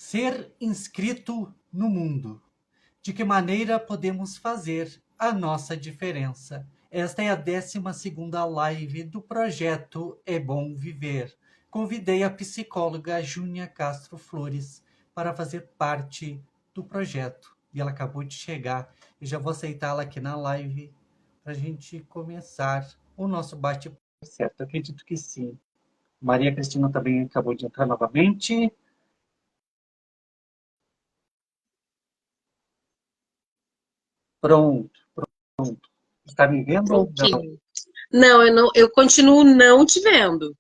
Ser inscrito no mundo. De que maneira podemos fazer a nossa diferença? Esta é a 12ª live do projeto É Bom Viver. Convidei a psicóloga Júnia Castro Flores para fazer parte do projeto. E ela acabou de chegar. E já vou aceitá-la aqui na live para a gente começar o nosso bate-papo. Certo, acredito que sim. Maria Cristina também acabou de entrar novamente. Pronto. Está me vendo ou Ok. não? Não, eu continuo não te vendo.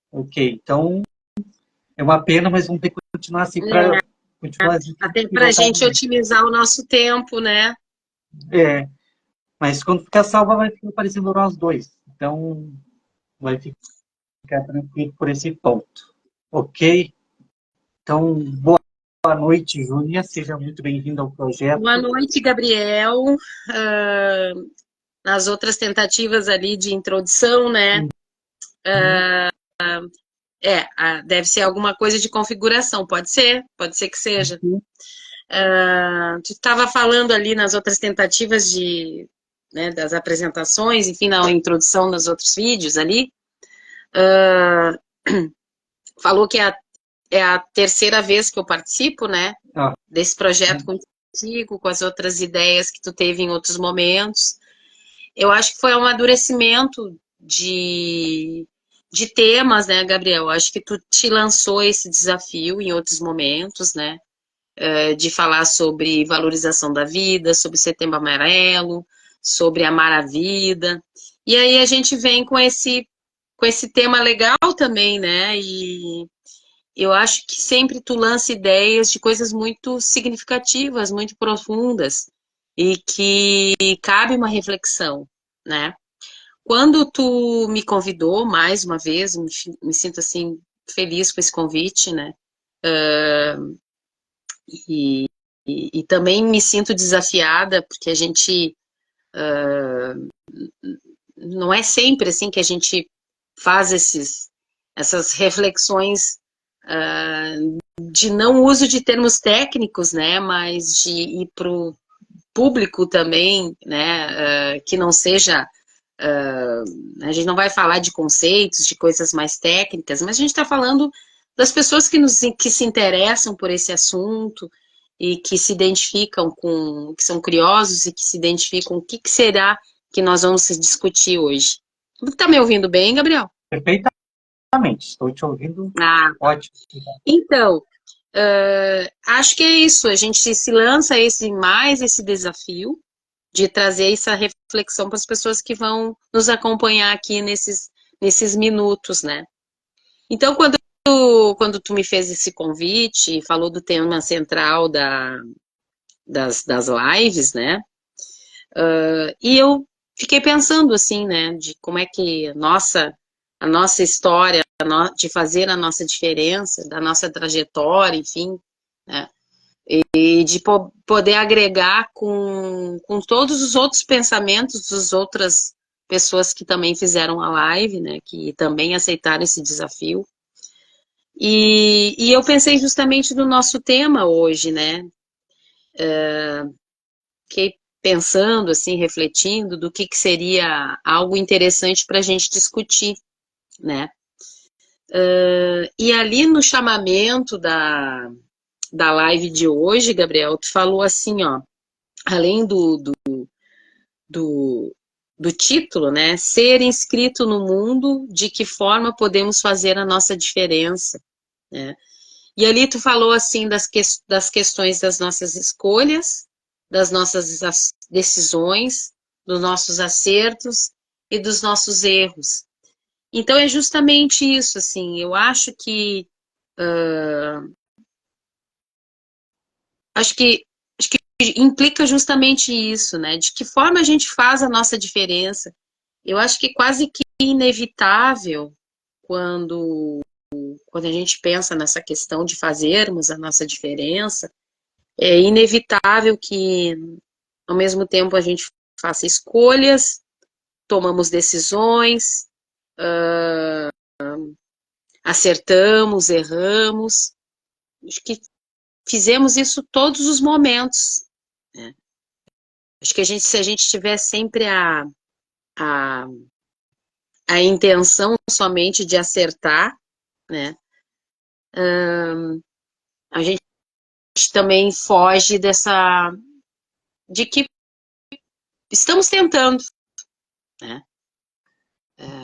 Ok, então é uma pena, mas vamos ter que continuar assim para continuar assim, Até para a pilotar gente mais. otimizar o nosso tempo, né? É, mas quando ficar salva vai ficar aparecendo nós dois. Então vai ficar tranquilo por esse ponto. Ok? Então, boa noite, Júnia. Seja muito bem-vinda ao Boa projeto. noite, Gabriel. Ah, nas outras tentativas ali de introdução, né? Uhum. Deve ser alguma coisa de configuração, pode ser que seja. Tu estava falando ali nas outras tentativas né, das apresentações, enfim, na introdução dos outros vídeos ali, falou que é a terceira vez que eu participo, né? Ah, Desse projeto contigo, com as outras ideias que tu teve em outros momentos. Eu acho que foi um amadurecimento de temas, né, Gabriel? Acho que tu te lançou esse desafio em outros momentos, né? De falar sobre valorização da vida, sobre o Setembro Amarelo, sobre amar a vida. E aí a gente vem com esse tema legal também, né? E eu acho que sempre tu lança ideias de coisas muito significativas, muito profundas, e que cabe uma reflexão, né? Quando tu me convidou mais uma vez, me sinto assim feliz com esse convite, né? E, e também me sinto desafiada, porque a gente não é sempre assim que a gente faz essas reflexões de não uso de termos técnicos, né, mas de ir para o público também, né, que não seja, a gente não vai falar de conceitos, de coisas mais técnicas, mas a gente está falando das pessoas que se interessam por esse assunto e que se identificam que são curiosos e que se identificam com o que será que nós vamos discutir hoje. Tá me ouvindo bem, Gabriel? perfeitamente. Estou te ouvindo. Ah, Ótimo. então, acho que é isso. A gente se lança esse desafio de trazer essa reflexão para as pessoas que vão nos acompanhar aqui nesses minutos, né? Então, quando tu me fez esse convite, falou do tema central das lives, né? E eu fiquei pensando assim, né? De como é que a nossa história, de fazer a nossa diferença, da nossa trajetória, enfim, né? E de poder agregar com todos os outros pensamentos das outras pessoas que também fizeram a live, né, que também aceitaram esse desafio. E eu pensei justamente no nosso tema hoje, né, fiquei pensando, assim, refletindo do que seria algo interessante para a gente discutir, né. E ali no chamamento da live de hoje, Gabriel, tu falou assim, ó, além do, do título, né? Ser inscrito no mundo, de que forma podemos fazer a nossa diferença, né? E ali tu falou assim das questões das nossas escolhas, das nossas decisões, dos nossos acertos e dos nossos erros. Então é justamente isso, assim, eu acho que implica justamente isso, né? De que forma a gente faz a nossa diferença. Eu acho que quase que inevitável quando, quando a gente pensa nessa questão de fazermos a nossa diferença, é inevitável que, ao mesmo tempo, a gente faça escolhas, tomamos decisões, acertamos, erramos. Acho que fizemos isso todos os momentos, né? Acho que se a gente tiver sempre a, a intenção somente de acertar, né, a gente também foge de que estamos tentando, né?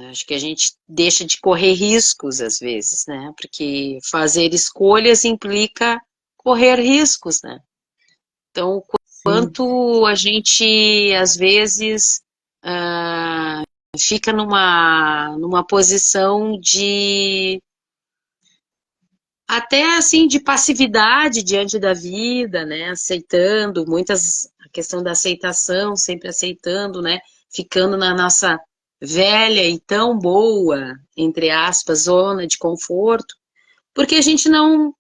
Acho que a gente deixa de correr riscos às vezes, né? Porque fazer escolhas implica correr riscos, né? Então, Sim, quanto a gente às vezes fica numa posição de até assim de passividade diante da vida, né? Aceitando a questão da aceitação, sempre aceitando, né? Ficando na nossa velha e tão boa, entre aspas, zona de conforto, porque a gente não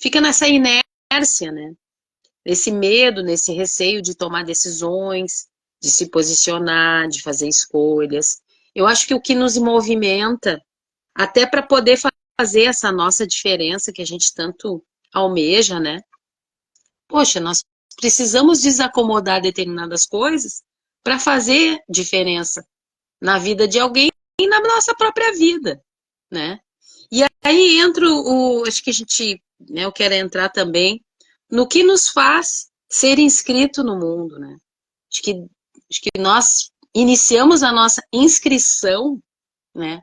fica nessa inércia, né? Nesse medo, nesse receio de tomar decisões, de se posicionar, de fazer escolhas. Eu acho que o que nos movimenta, até para poder fazer essa nossa diferença que a gente tanto almeja, né? Poxa, nós precisamos desacomodar determinadas coisas para fazer diferença na vida de alguém e na nossa própria vida, né? E aí entra acho que a gente, né, eu quero entrar também no que nos faz ser inscrito no mundo, né? Acho que nós iniciamos a nossa inscrição, né,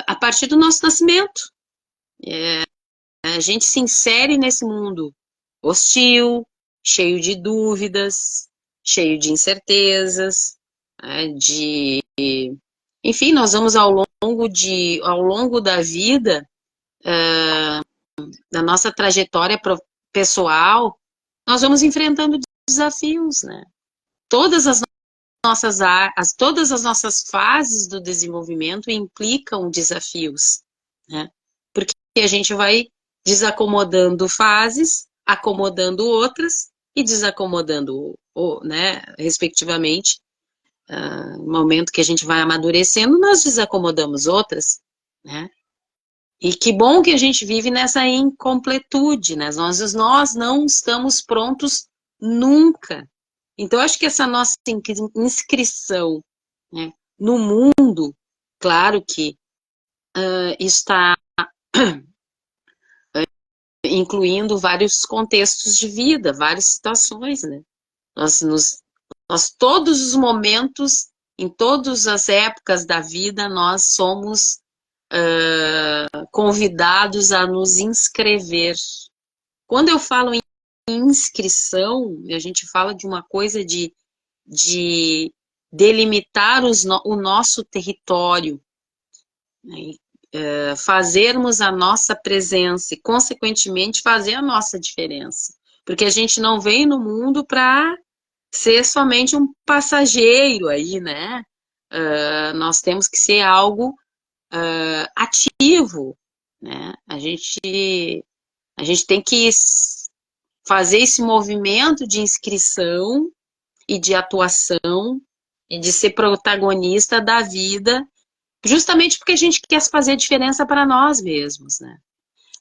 a partir do nosso nascimento. A gente se insere nesse mundo hostil, cheio de dúvidas, cheio de incertezas, né, enfim, nós vamos ao longo da vida, da nossa trajetória pessoal, nós vamos enfrentando desafios, né? Todas as todas as nossas fases do desenvolvimento implicam desafios, né? Porque a gente vai desacomodando fases, acomodando outras e desacomodando, né, respectivamente. No momento que a gente vai amadurecendo, nós desacomodamos outras, né? E que bom que a gente vive nessa incompletude, né? Nós não estamos prontos nunca. Então, acho que essa nossa inscrição, né, no mundo, claro que está incluindo vários contextos de vida, várias situações, né? Nós, nos, nós todos os momentos, em todas as épocas da vida, nós somos convidados a nos inscrever. Quando eu falo em inscrição, a gente fala de uma coisa de delimitar o nosso território, né? Fazermos a nossa presença e, consequentemente, fazer a nossa diferença. Porque a gente não vem no mundo para ser somente um passageiro aí, né? Nós temos que ser algo ativo, né? A gente tem que fazer esse movimento de inscrição e de atuação e de ser protagonista da vida, justamente porque a gente quer fazer diferença para nós mesmos, né?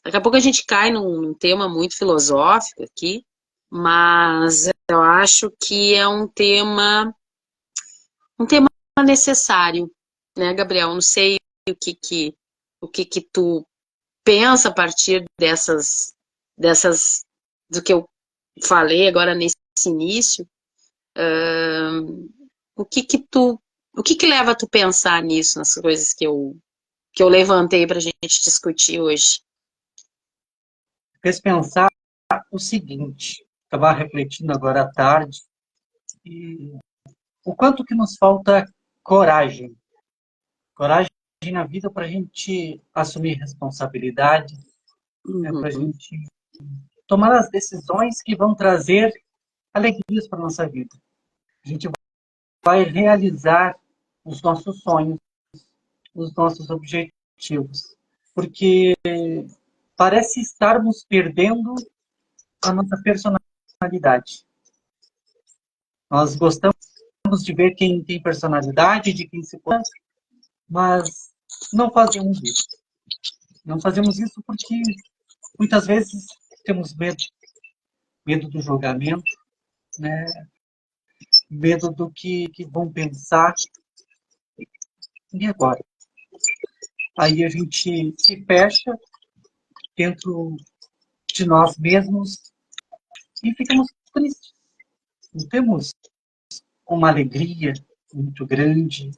Daqui a pouco a gente cai num tema muito filosófico aqui, mas eu acho que é um tema necessário, né, Gabriel? Não sei o que tu pensa a partir dessas do que eu falei agora nesse início. O que que tu, o que que leva tu pensar nisso, nas coisas que eu levantei para a gente discutir hoje? fez pensar o seguinte, estava refletindo agora à tarde, e o quanto que nos falta coragem. Coragem na vida para a gente assumir responsabilidade, né, para a Uhum. gente tomar as decisões que vão trazer alegrias para a nossa vida. A gente vai realizar os nossos sonhos, os nossos objetivos. Porque parece estarmos perdendo a nossa personalidade. Nós gostamos de ver quem tem personalidade, de quem se pode, mas não fazemos isso. Não fazemos isso porque muitas vezes temos medo do julgamento, né? Medo do que vão pensar. E agora? Aí a gente se fecha dentro de nós mesmos e ficamos tristes. Não temos uma alegria muito grande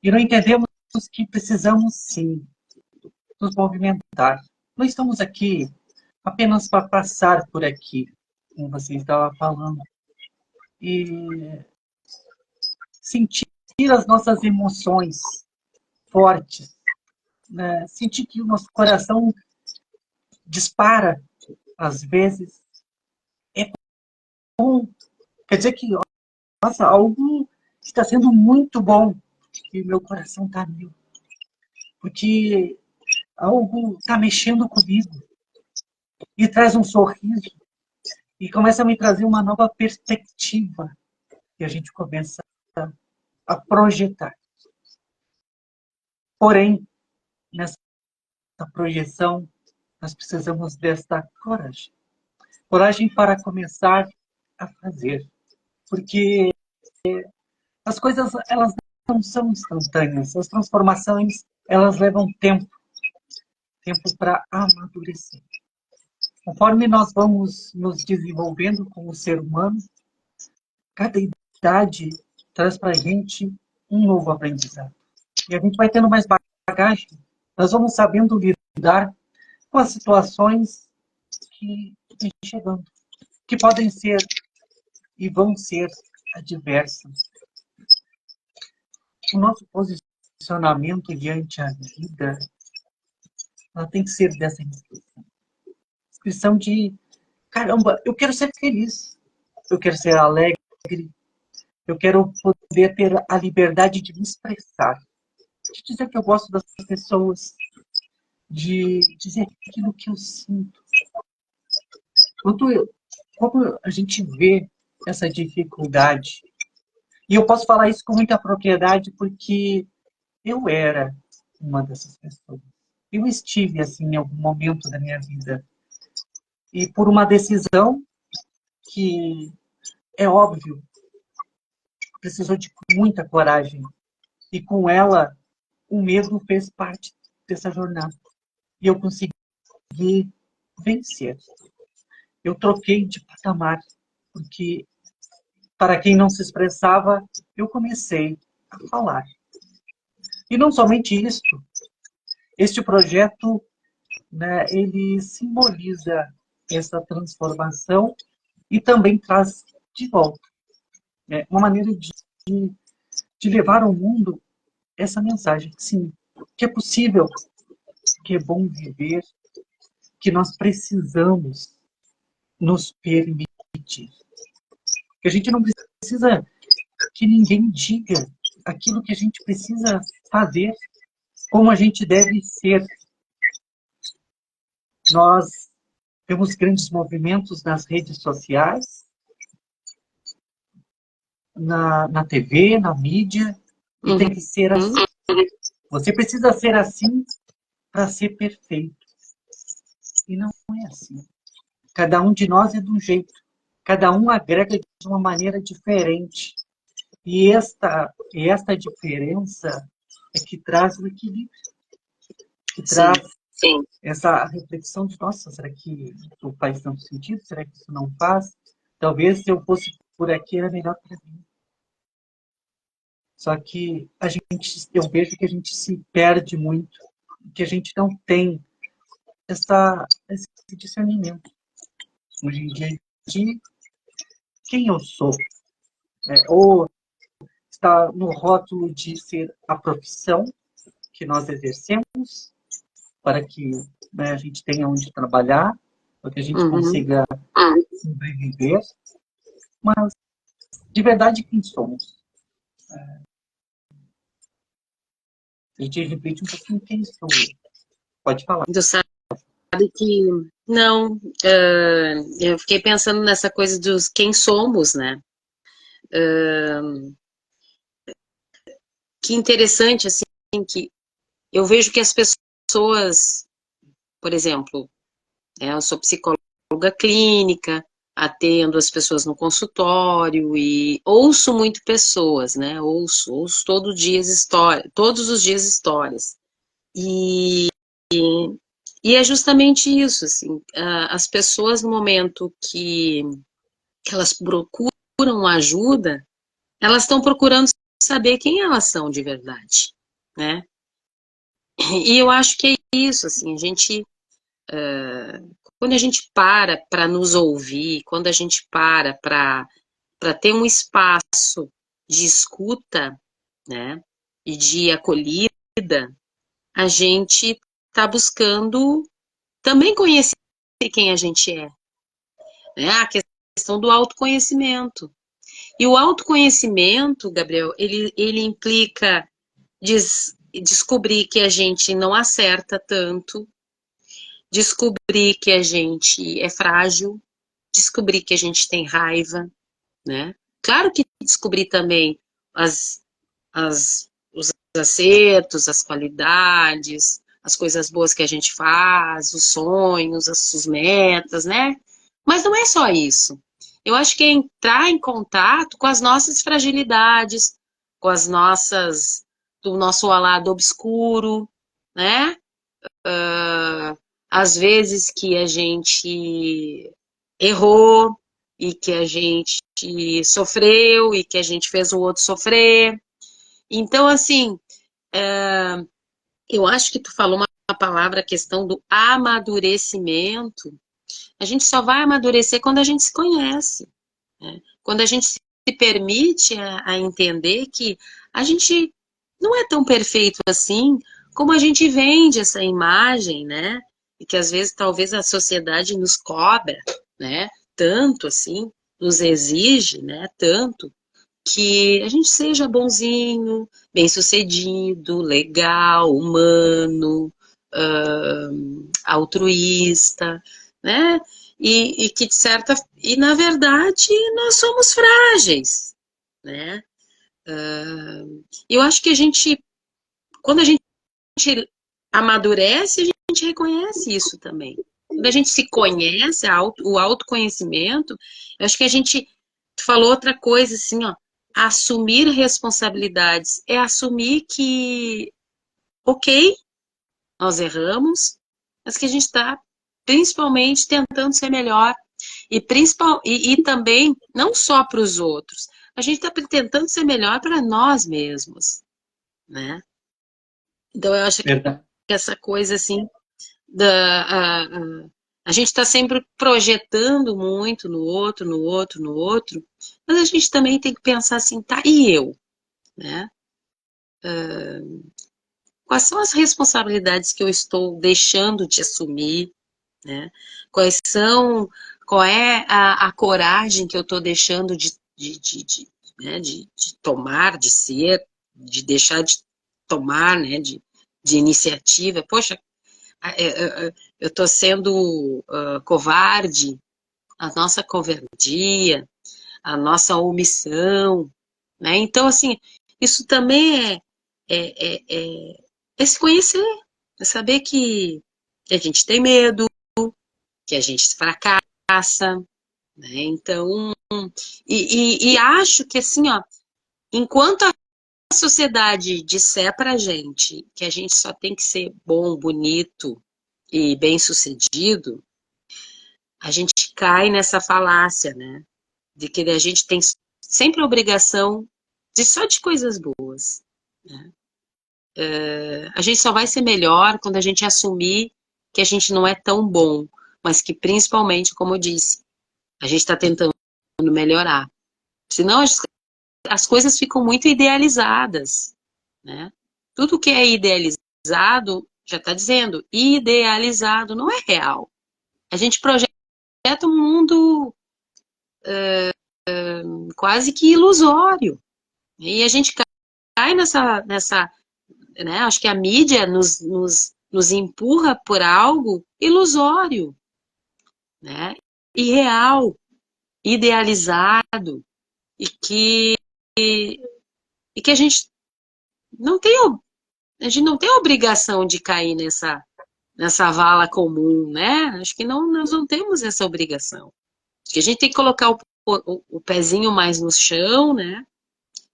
e não entendemos que precisamos, sim, nos movimentar. Não estamos aqui apenas para passar por aqui, como você estava falando, e sentir as nossas emoções fortes, né? Sentir que o nosso coração dispara, às vezes, é bom. Quer dizer que, nossa, algo está sendo muito bom e meu coração está mil. Porque algo está mexendo comigo e traz um sorriso e começa a me trazer uma nova perspectiva que a gente começa a projetar. Porém, nessa projeção, nós precisamos desta coragem. Coragem para começar a fazer. Porque as coisas, elas não são instantâneas. As transformações, elas levam tempo. Tempo para amadurecer. Conforme nós vamos nos desenvolvendo como ser humano, cada idade traz para a gente um novo aprendizado. E a gente vai tendo mais bagagem. Nós vamos sabendo lidar com as situações que vêm chegando, que podem ser e vão ser adversas. O nosso posicionamento diante a vida, ela tem que ser dessa inscrição de, caramba, eu quero ser feliz, eu quero ser alegre, eu quero poder ter a liberdade de me expressar, de dizer que eu gosto das pessoas, de dizer aquilo que eu sinto. Como a gente vê essa dificuldade, e eu posso falar isso com muita propriedade porque eu era uma dessas pessoas. Eu estive assim em algum momento da minha vida. E por uma decisão que, é óbvio, precisou de muita coragem. E com ela, o medo fez parte dessa jornada. E eu consegui vencer. Eu troquei de patamar, porque para quem não se expressava, eu comecei a falar. E não somente isso, este projeto, né, ele simboliza essa transformação e também traz de volta, né, uma maneira de levar ao mundo essa mensagem, sim, que é possível, que é bom viver, que nós precisamos nos permitir. Que a gente não precisa que ninguém diga aquilo que a gente precisa fazer, como a gente deve ser. Nós temos grandes movimentos nas redes sociais, na TV, na mídia, e tem que ser assim. Você precisa ser assim para ser perfeito. E não é assim. Cada um de nós é de um jeito. Cada um agrega de uma maneira diferente. E esta diferença é que traz o equilíbrio. Que traz essa reflexão de, nossa, será que isso faz tanto sentido? Será que isso não faz? Talvez se eu fosse por aqui era melhor para mim. Só que eu vejo que a gente se perde muito, que a gente não tem esse discernimento hoje em dia de quem eu sou, né? Ou está no rótulo de ser a profissão que nós exercemos para que, né, a gente tenha onde trabalhar, para que a gente consiga sobreviver, mas de verdade quem somos? A gente repete um pouquinho quem sou. Pode falar. Tu sabe que não, eu fiquei pensando nessa coisa dos quem somos, né? Que interessante, assim, que eu vejo que as pessoas, por exemplo, eu sou psicóloga clínica, atendo as pessoas no consultório e ouço muito pessoas, né? Ouço todos os dias histórias. E, e é justamente isso, assim, as pessoas no momento que elas procuram ajuda, elas estão procurando saber quem elas são de verdade, né? E eu acho que é isso, assim, quando a gente para nos ouvir, quando a gente para ter um espaço de escuta, né, e de acolhida, a gente está buscando também conhecer quem a gente é, né? A questão do autoconhecimento. E o autoconhecimento, Gabriel, ele implica descobrir que a gente não acerta tanto, descobrir que a gente é frágil, descobrir que a gente tem raiva, né? Claro que descobrir também os acertos, as qualidades, as coisas boas que a gente faz, os sonhos, as metas, né? Mas não é só isso. Eu acho que é entrar em contato com as nossas fragilidades, com as nossas, do nosso lado obscuro, né? Às vezes que a gente errou e que a gente sofreu e que a gente fez o outro sofrer. Então, assim, eu acho que tu falou uma palavra, a questão do amadurecimento. A gente só vai amadurecer quando a gente se conhece, né? Quando a gente se permite a entender que a gente não é tão perfeito assim como a gente vende essa imagem, né? E que às vezes talvez a sociedade nos cobra, né? Tanto assim, nos exige, né? Tanto que a gente seja bonzinho, bem-sucedido, legal, humano, altruísta, né? E que de certa e na verdade nós somos frágeis, né? Eu acho que quando a gente amadurece, a gente reconhece isso também. Quando a gente se conhece, o autoconhecimento, eu acho que tu falou outra coisa assim, ó, assumir responsabilidades, é assumir que, ok, nós erramos, mas que a gente está principalmente tentando ser melhor e também não só para os outros, a gente está tentando ser melhor para nós mesmos, né? Então eu acho que Verdade. essa coisa assim a gente está sempre projetando muito no outro, no outro, no outro, mas a gente também tem que pensar assim, tá, e eu, né? Quais são as responsabilidades que eu estou deixando de assumir, né? Quais são, qual é a coragem que eu estou deixando né, de tomar, de ser, de deixar de tomar, né, de iniciativa. Poxa, eu estou sendo covarde, a nossa covardia, a nossa omissão, né? Então, assim, isso também é se conhecer, é saber que a gente tem medo, que a gente fracassa, né? Então, e acho que assim, ó, enquanto a sociedade disser pra gente que a gente só tem que ser bom, bonito e bem-sucedido, a gente cai nessa falácia, né? De que a gente tem sempre a obrigação de só de coisas boas, né? A gente só vai ser melhor quando a gente assumir que a gente não é tão bom, mas que principalmente, como eu disse, a gente está tentando melhorar. Senão as coisas ficam muito idealizadas, né? Tudo que é idealizado, já está dizendo, idealizado não é real. A gente projeta um mundo quase que ilusório. E a gente cai nessa né? Acho que a mídia nos empurra por algo ilusório, né? Irreal, idealizado, e que a gente não tem a obrigação de cair nessa vala comum, né? Acho que não, nós não temos essa obrigação. Acho que a gente tem que colocar o pezinho mais no chão, né?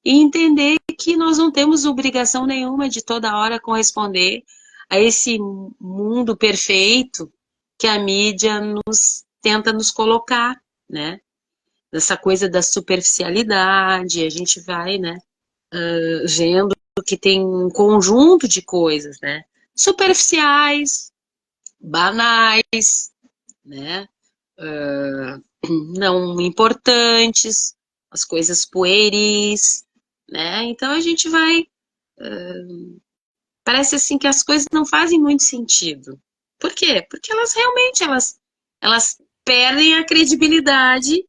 E entender que nós não temos obrigação nenhuma de toda hora corresponder a esse mundo perfeito que a mídia nos tenta nos colocar, né? Dessa coisa da superficialidade, a gente vai, né, vendo que tem um conjunto de coisas, né? Superficiais, banais, né? Não importantes, as coisas pueris, né? Então a gente vai. Parece assim que as coisas não fazem muito sentido. Por quê? Porque elas realmente elas perdem a credibilidade,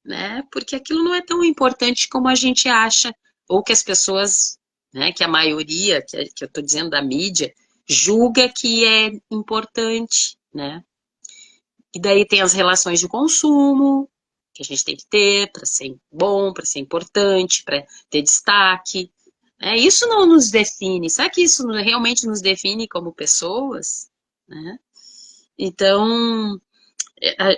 né? Porque aquilo não é tão importante como a gente acha, ou que as pessoas, né, que a maioria, que eu estou dizendo da mídia, julga que é importante, né? E daí tem as relações de consumo, que a gente tem que ter para ser bom, para ser importante, para ter destaque. Né? Isso não nos define. Será que isso realmente nos define como pessoas? Né? Então,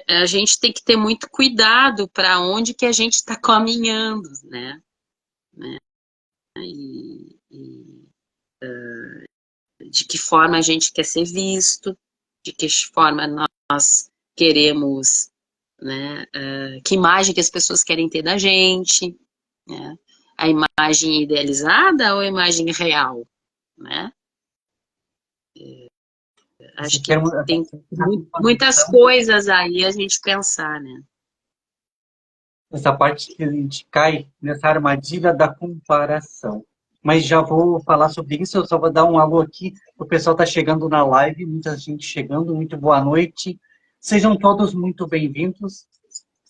a gente tem que ter muito cuidado para onde que a gente está caminhando, né? E de que forma a gente quer ser visto, de que forma nós queremos, né? Que imagem que as pessoas querem ter da gente, né? A imagem idealizada ou a imagem real, né? Esse Acho que termo, tem na muitas composição, coisas aí a gente pensar, né? essa parte que a gente cai nessa armadilha da comparação. Mas já vou falar sobre isso, eu só vou dar um alô aqui, o pessoal está chegando na live, muita gente chegando, muito boa noite. Sejam todos muito bem-vindos.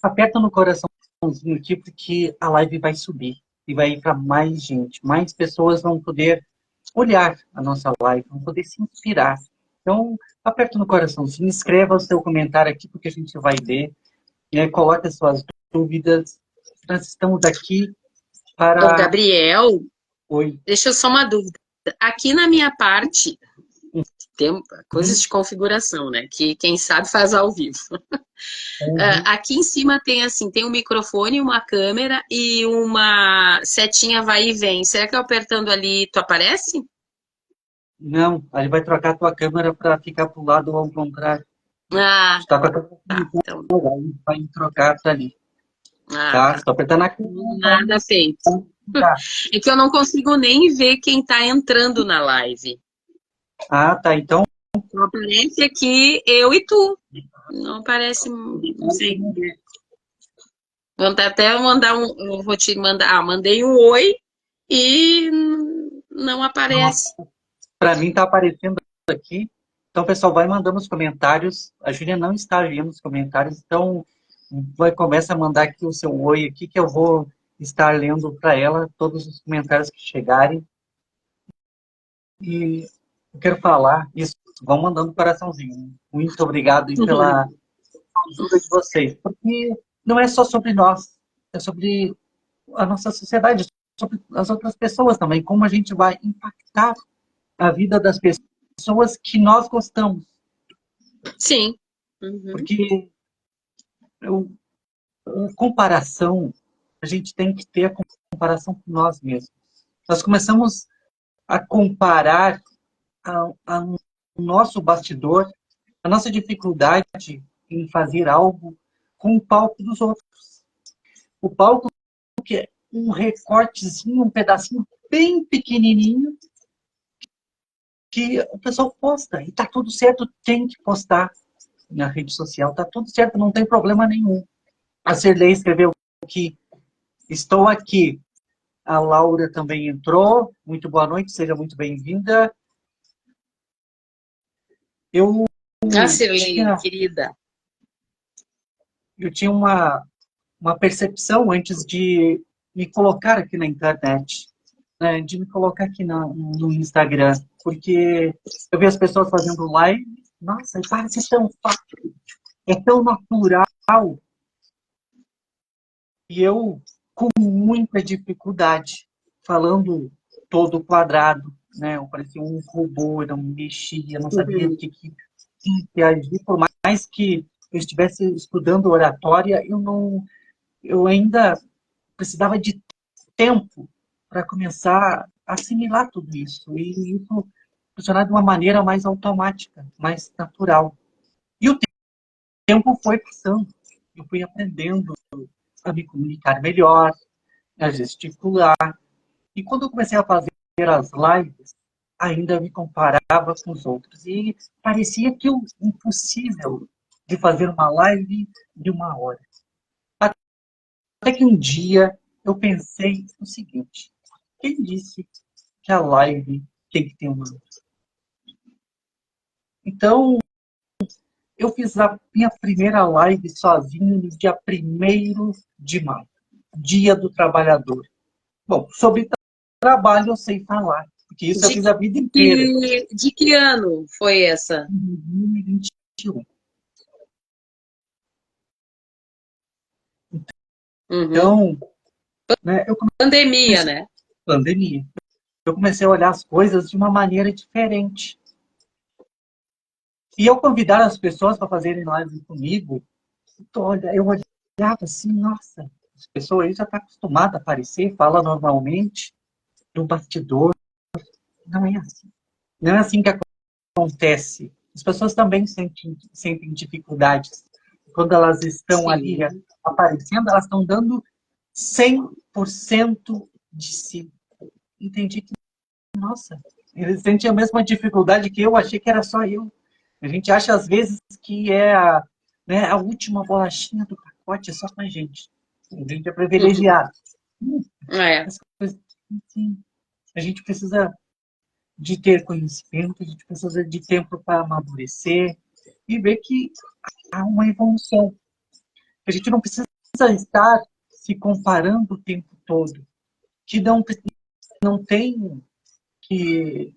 Aperta no coraçãozinho aqui, porque a live vai subir e vai ir para mais gente. Mais pessoas vão poder olhar a nossa live, vão poder se inspirar. Então, aperta no coraçãozinho, escreva o seu comentário aqui, porque a gente vai ler, né? Coloque as suas dúvidas. Nós estamos aqui Ô, para... Gabriel, Oi. deixa eu só uma dúvida. Aqui na minha parte, tem coisas Uhum. de configuração, né? Que quem sabe faz ao vivo. Uhum. Aqui em cima tem assim, tem um microfone, uma câmera e uma setinha vai e vem. Será que eu apertando ali, tu aparece? Não, aí vai trocar a tua câmera para ficar para o lado ao contrário. Ah, Está com a câmera tá. Então, ligada, aí vai trocar para ali. Tá? tá. Estou apertando a câmera. Nada feito. É que eu não consigo nem ver quem tá entrando na live. Ah, tá. Então, Só aparece aqui eu e tu. Não aparece, não sei. Vou até mandar um, eu vou te mandar, mandei um oi e não aparece. para mim está aparecendo aqui. Então, pessoal, vai mandando os comentários. A Júlia não está vendo os comentários, então começa a mandar aqui o seu oi aqui, que eu vou estar lendo para ela todos os comentários que chegarem. E eu quero falar isso. Vão mandando coraçãozinho. Muito obrigado aí pela ajuda de vocês, porque não é só sobre nós, é sobre a nossa sociedade, sobre as outras pessoas também, como a gente vai impactar a vida das pessoas que nós gostamos. Sim. Uhum. Porque eu, a comparação, a gente tem que ter a comparação com nós mesmos. Nós começamos a comparar o nosso bastidor, a nossa dificuldade em fazer algo com o palco dos outros. O palco que é um recortezinho, um pedacinho bem pequenininho que o pessoal posta. E tá tudo certo, tem que postar na rede social, tá tudo certo, não tem problema nenhum. A Cirlei escreveu que estou aqui. A Laura também entrou. Muito boa noite, seja muito bem-vinda. Eu Cirlei, tinha, querida. eu tinha uma percepção antes de me colocar aqui na internet, né, de me colocar aqui no Instagram, porque eu vi as pessoas fazendo live, nossa, parece tão fácil, é tão natural, e eu com muita dificuldade, falando todo quadrado, né, eu parecia um robô, eu não mexia, não sabia o que que agir, por mais que eu estivesse estudando oratória, eu ainda precisava de tempo para começar a assimilar tudo isso, e isso funcionar de uma maneira mais automática, mais natural. E o tempo foi passando, eu fui aprendendo a me comunicar melhor, a gesticular, e quando eu comecei a fazer as lives, ainda me comparava com os outros, e parecia que o impossível de fazer uma live de 1 hora. Até que um dia eu pensei o seguinte: quem disse que a live tem que ter 1 hora? Então, eu fiz a minha primeira live sozinho no dia 1º de maio, Dia do Trabalhador. Bom, sobre trabalho eu sei falar, porque isso eu fiz a vida inteira. De que ano foi essa? Em 2021. Uhum. Então, né, eu Pandemia, comecei né? pandemia. Eu comecei a olhar as coisas de uma maneira diferente. E eu convidar as pessoas para fazerem live comigo, olha, eu olhava assim, nossa, as pessoas aí já estão acostumadas a aparecer, fala normalmente, no bastidor. Não é assim. Não é assim que acontece. As pessoas também sentem dificuldades. Quando elas estão ali Sim. aparecendo, elas estão dando 100% de si. Entendi que, nossa, eles sentem a mesma dificuldade que eu, achei que era só eu. A gente acha, às vezes, que é né, a última bolachinha do pacote, é só com a gente. A gente é privilegiado. É. As coisas, assim, a gente precisa de ter conhecimento, a gente precisa de tempo para amadurecer e ver que há uma evolução. A gente não precisa estar se comparando o tempo todo, que não tem que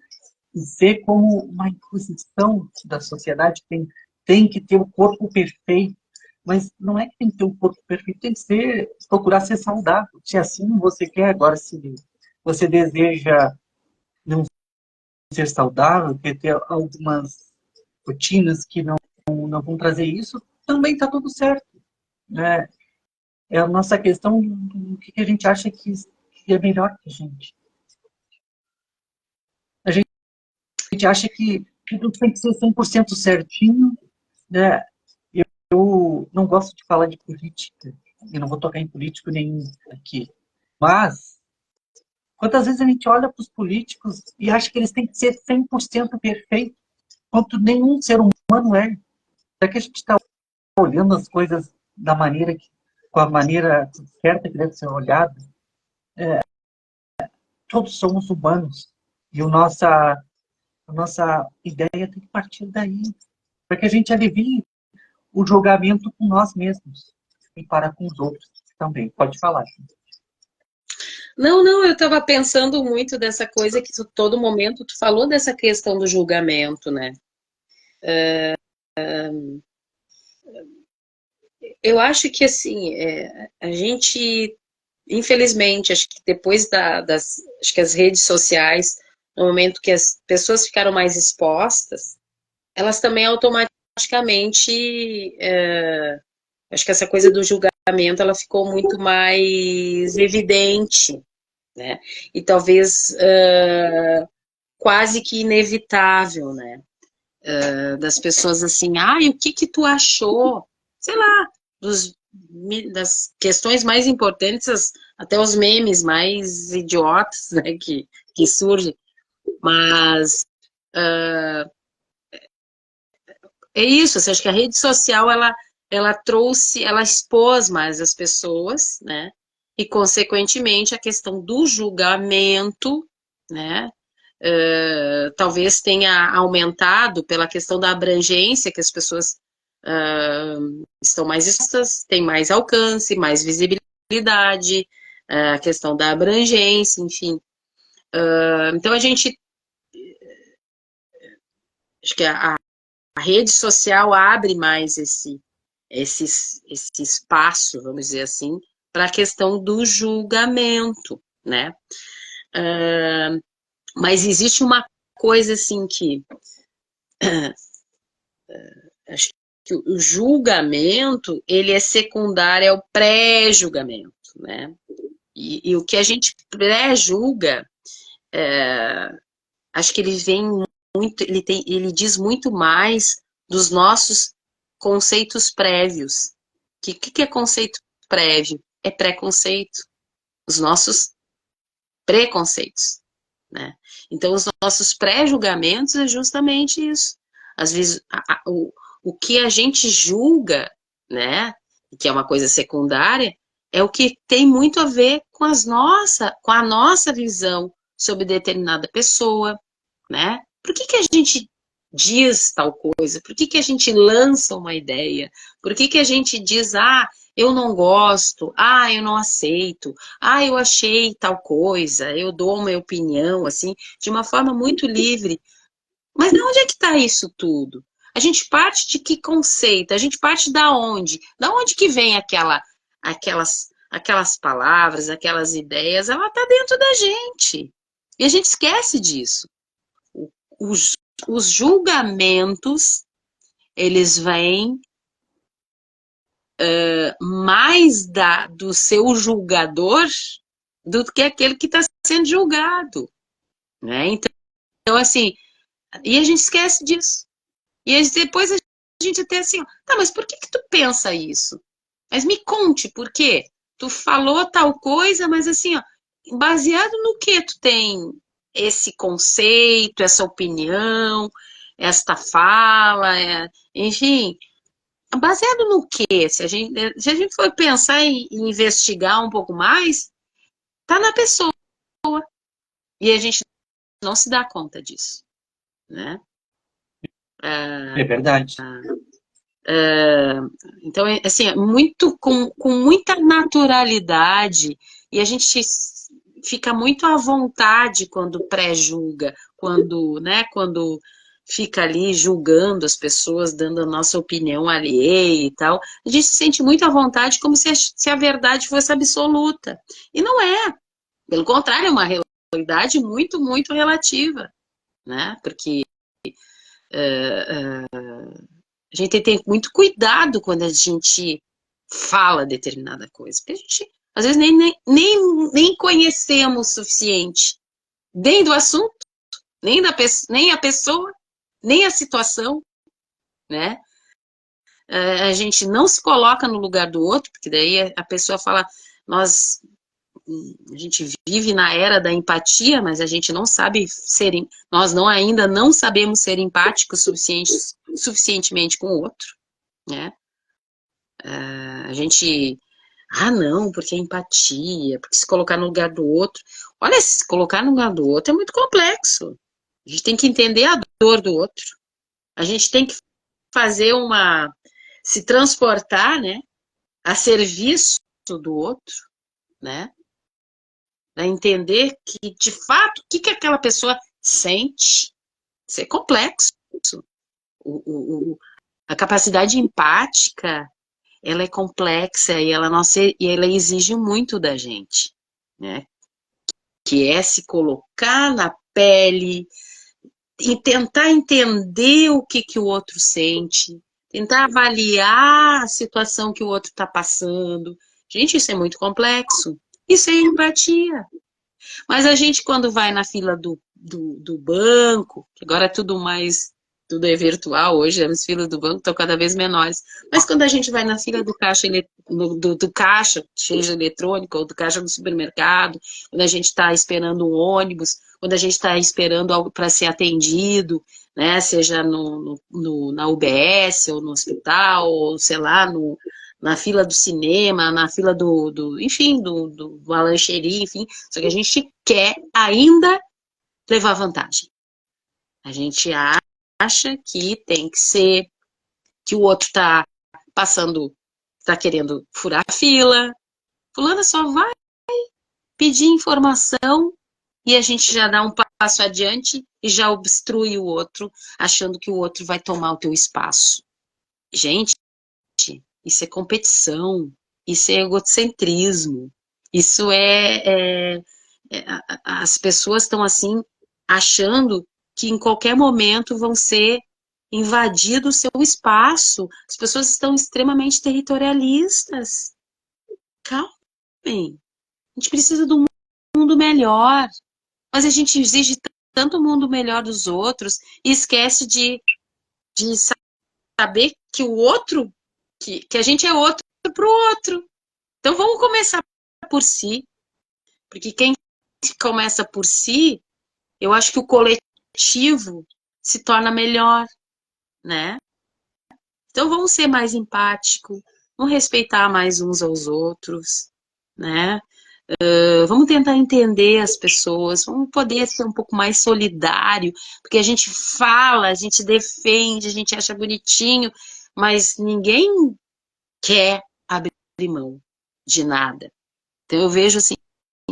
ser como uma imposição da sociedade, tem que ter o corpo perfeito, mas não é que tem que ter o corpo perfeito, tem que procurar ser saudável, se assim você quer. Agora, se você deseja não ser saudável, quer ter algumas rotinas que não vão trazer isso, também está tudo certo, né? É a nossa questão do que a gente acha que é melhor que a gente. A gente acha que tudo tem que ser 100% certinho, né? Eu não gosto de falar de política, e não vou tocar em político nenhum aqui, mas quantas vezes a gente olha para os políticos e acha que eles têm que ser 100% perfeitos, quanto nenhum ser humano é. Será que a gente está olhando as coisas com a maneira certa que deve ser olhada? Todos somos humanos. E a nossa ideia tem que partir daí. Para que a gente alivie o julgamento com nós mesmos. E para com os outros também. Pode falar. Não, não, eu estava pensando muito dessa coisa que todo momento tu falou dessa questão do julgamento, né? Eu acho que assim, a gente, infelizmente, acho que depois acho que as redes sociais, no momento que as pessoas ficaram mais expostas, elas também automaticamente, acho que essa coisa do julgamento, ela ficou muito mais evidente, né? E talvez quase que inevitável, né? Das pessoas assim, o que que tu achou? Sei lá, das questões mais importantes, até os memes mais idiotas, né, que surgem. Mas é isso, assim, acho que a rede social, ela trouxe, ela expôs mais as pessoas, né? E, consequentemente, a questão do julgamento, né? Talvez tenha aumentado pela questão da abrangência que as pessoas estão mais expostas, têm mais alcance, mais visibilidade, a questão da abrangência, enfim. Então a gente, acho que a rede social abre mais esse espaço, vamos dizer assim, para a questão do julgamento, né? Mas existe uma coisa assim que acho que o julgamento, ele é secundário ao pré-julgamento, né? E o que a gente pré-julga, acho que ele vem muito, ele diz muito mais dos nossos conceitos prévios. Que é conceito prévio? É preconceito. Os nossos preconceitos, né? Então, os nossos pré-julgamentos é justamente isso. Às vezes, o que a gente julga, né, que é uma coisa secundária, é o que tem muito a ver com com a nossa visão sobre determinada pessoa, né? Por que a gente diz tal coisa? Por que a gente lança uma ideia? Por que a gente diz, eu não gosto, eu não aceito, eu achei tal coisa, eu dou uma opinião, assim, de uma forma muito livre. Mas de onde é que está isso tudo? A gente parte de que conceito? A gente parte da onde? Da onde que vem aquelas palavras, aquelas ideias? Ela está dentro da gente. E a gente esquece disso. Os, os julgamentos, eles vêm mais do seu julgador do que aquele que está sendo julgado, né? Então, assim, e a gente esquece disso. E depois a gente até assim, tá, mas por que tu pensa isso? Mas me conte, por quê? Tu falou tal coisa, mas assim, ó, baseado no que tu tem esse conceito, essa opinião, esta fala, enfim, baseado no quê? Se a gente for pensar em investigar um pouco mais, tá na pessoa. E a gente não se dá conta disso, né? É verdade. Então, assim, com muita naturalidade, e a gente fica muito à vontade quando pré-julga, quando fica ali julgando as pessoas, dando a nossa opinião alheia e tal. A gente se sente muito à vontade, como se a verdade fosse absoluta. E não é. Pelo contrário, é uma realidade muito, muito relativa, né? Porque a gente tem que ter muito cuidado quando a gente fala determinada coisa, porque a gente, às vezes, nem conhecemos o suficiente, nem do assunto, nem a pessoa, nem a situação, né? A gente não se coloca no lugar do outro, porque daí a pessoa fala, a gente vive na era da empatia, mas a gente não sabe nós ainda não sabemos ser empáticos suficientemente com o outro, né? A gente, não, porque é empatia, porque se colocar no lugar do outro. Olha, se colocar no lugar do outro é muito complexo. A gente tem que entender a dor do outro. A gente tem que fazer se transportar, né, a serviço do outro, né, para entender que, de fato, o que aquela pessoa sente. Isso é complexo. A capacidade empática, ela é complexa e ela exige muito da gente, né? Que é se colocar na pele e tentar entender o que o outro sente, tentar avaliar a situação que o outro está passando. Gente, isso é muito complexo. Isso é empatia. Mas a gente, quando vai na fila do banco, que agora é tudo é virtual hoje, as filas do banco estão cada vez menores. Mas quando a gente vai na fila do caixa, do caixa, seja eletrônico, ou do caixa do supermercado, quando a gente está esperando um ônibus, quando a gente está esperando algo para ser atendido, né, seja na UBS, ou no hospital, ou sei lá, na fila do cinema, na fila enfim, uma lancheria, enfim. Só que a gente quer ainda levar vantagem. A gente acha que tem que ser, que o outro tá passando, tá querendo furar a fila. Fulana só vai pedir informação e a gente já dá um passo adiante e já obstrui o outro, achando que o outro vai tomar o teu espaço. Gente, isso é competição, isso é egocentrismo, isso as pessoas estão assim achando que em qualquer momento vão ser invadido o seu espaço. As pessoas estão extremamente territorialistas. Calmem. A gente precisa de um mundo melhor. Mas a gente exige tanto o mundo melhor dos outros e esquece de saber que o outro, que a gente é outro para o outro. Então vamos começar por si. Porque quem começa por si, eu acho que o coletivo se torna melhor, né? Então vamos ser mais empáticos, vamos respeitar mais uns aos outros, né? Vamos tentar entender as pessoas, vamos poder ser um pouco mais solidário, porque a gente fala, a gente defende, a gente acha bonitinho, mas ninguém quer abrir mão de nada. Então eu vejo assim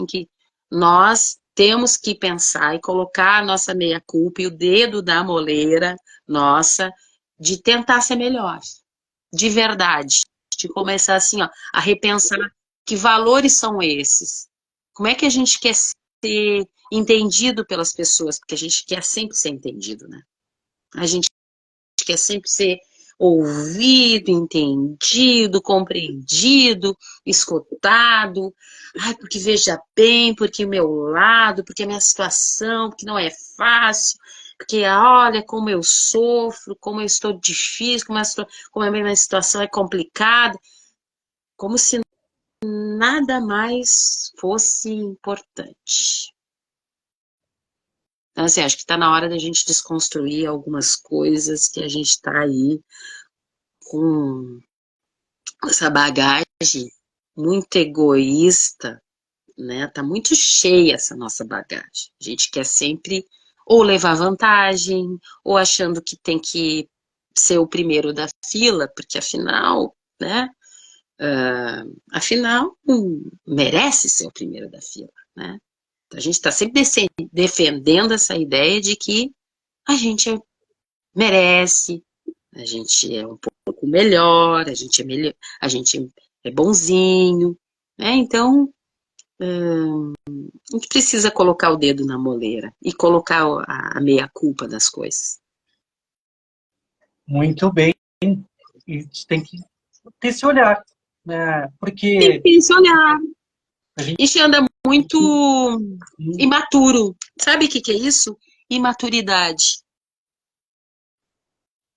que nós temos que pensar e colocar a nossa meia-culpa e o dedo da moleira nossa de tentar ser melhor, de verdade, de começar assim, ó, a repensar que valores são esses. Como é que a gente quer ser entendido pelas pessoas? Porque a gente quer sempre ser entendido, né? A gente quer sempre ser ouvido, entendido, compreendido, escutado. Ai, porque veja bem, porque o meu lado, porque a minha situação, porque não é fácil, porque olha como eu sofro, como eu estou difícil, como a minha situação é complicada, como se nada mais fosse importante. Então, assim, acho que está na hora da gente desconstruir algumas coisas que a gente está aí com essa bagagem muito egoísta, né? Tá muito cheia essa nossa bagagem. A gente quer sempre ou levar vantagem, ou achando que tem que ser o primeiro da fila, porque afinal, né? Afinal, merece ser o primeiro da fila, né? Então, a gente está sempre defendendo essa ideia de que a gente merece, a gente é um pouco melhor, a gente é bonzinho, né? Então, a gente precisa colocar o dedo na moleira e colocar a meia-culpa das coisas. Muito bem. E a gente tem que ter esse olhar, né? Tem Porque que se olhar. a A gente anda muito gente, imaturo. Sabe o que é isso? Imaturidade.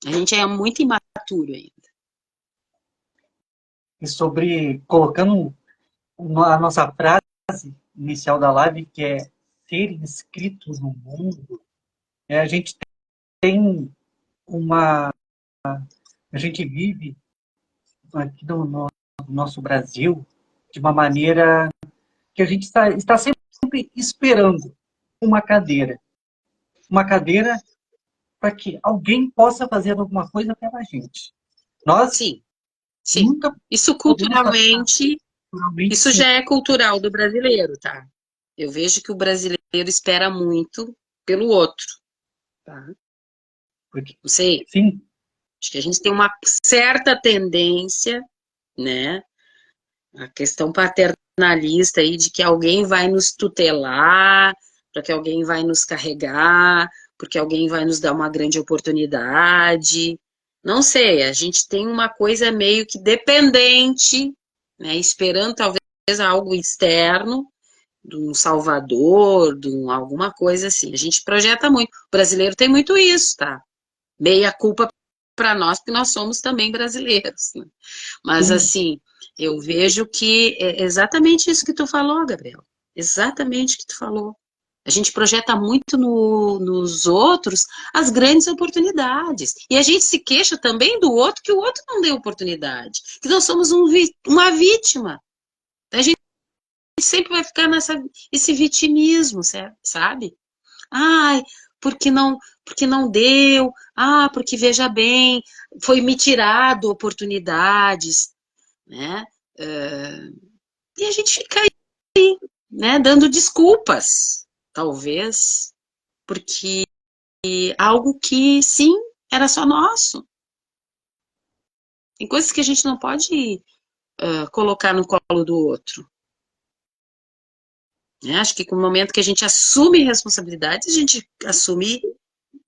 A gente é muito imaturo ainda. e sobre colocando a nossa frase inicial da live, que é ser inscritos no mundo, a gente tem uma. A gente vive aqui no nosso Brasil de uma maneira que a gente está sempre esperando uma cadeira. Uma cadeira para que alguém possa fazer alguma coisa pela gente. Nós Sim, sim. nunca Isso podemos passar culturalmente, naturalmente isso sim. já é cultural do brasileiro, tá? Eu vejo que o brasileiro espera muito pelo outro, tá? Porque, Não sei, sim, acho que a gente tem uma certa tendência, né? A questão paternalista aí de que alguém vai nos tutelar, para que alguém vai nos carregar, porque alguém vai nos dar uma grande oportunidade. Não sei, a gente tem uma coisa meio que dependente, né? Esperando talvez algo externo, de um salvador, alguma coisa assim. A gente projeta muito. O brasileiro tem muito isso, tá? Meia culpa para nós, porque nós somos também brasileiros, né? Mas sim, assim, eu vejo que é exatamente isso que tu falou, Gabriel. Exatamente o que tu falou. A gente projeta muito nos outros as grandes oportunidades. E a gente se queixa também do outro, que o outro não deu oportunidade. Que nós somos uma vítima. A gente sempre vai ficar esse vitimismo, sabe? Ai, porque não deu. Ah, porque veja bem, foi me tirado oportunidades, né? E a gente fica aí, né, dando desculpas, talvez, porque algo que sim era só nosso. Tem coisas que a gente não pode colocar no colo do outro. Né? Acho que no momento que a gente assume responsabilidades, a gente assume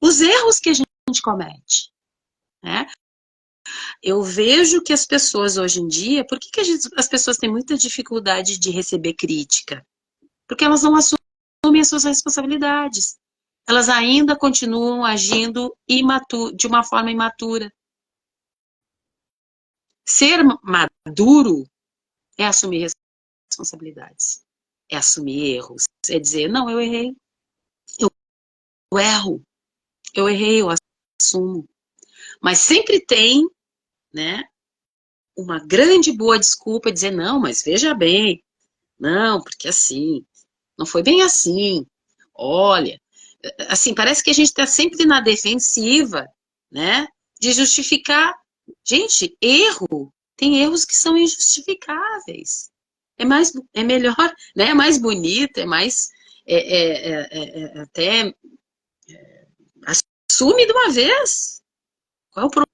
os erros que a gente comete. né? Eu vejo que as pessoas hoje em dia, por que que as pessoas têm muita dificuldade de receber crítica? Porque elas não assumem as suas responsabilidades. Elas ainda continuam agindo de uma forma imatura. Ser maduro é assumir responsabilidades, é assumir erros, é dizer, não, eu errei, eu erro, eu errei, eu assumo. Mas sempre tem, né, uma grande boa desculpa dizer, não, mas veja bem, não, porque assim, não foi bem assim, olha, assim, parece que a gente está sempre na defensiva, né, de justificar. Gente, erro, tem erros que são injustificáveis. É melhor, né, é mais bonito, é mais, até assume de uma vez. Qual é o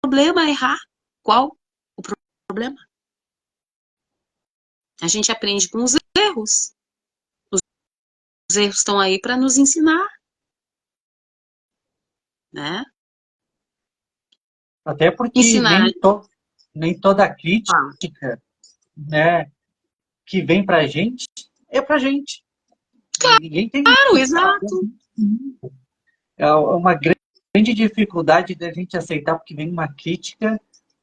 problema errar? Qual o problema? A gente aprende com os erros. Os erros estão aí para nos ensinar, né? Até porque Ensinar. nem toda Ah, crítica, né, que vem pra gente, é pra gente. Ninguém tem claro, que saber. exato. É uma grande dificuldade da gente aceitar porque vem uma crítica,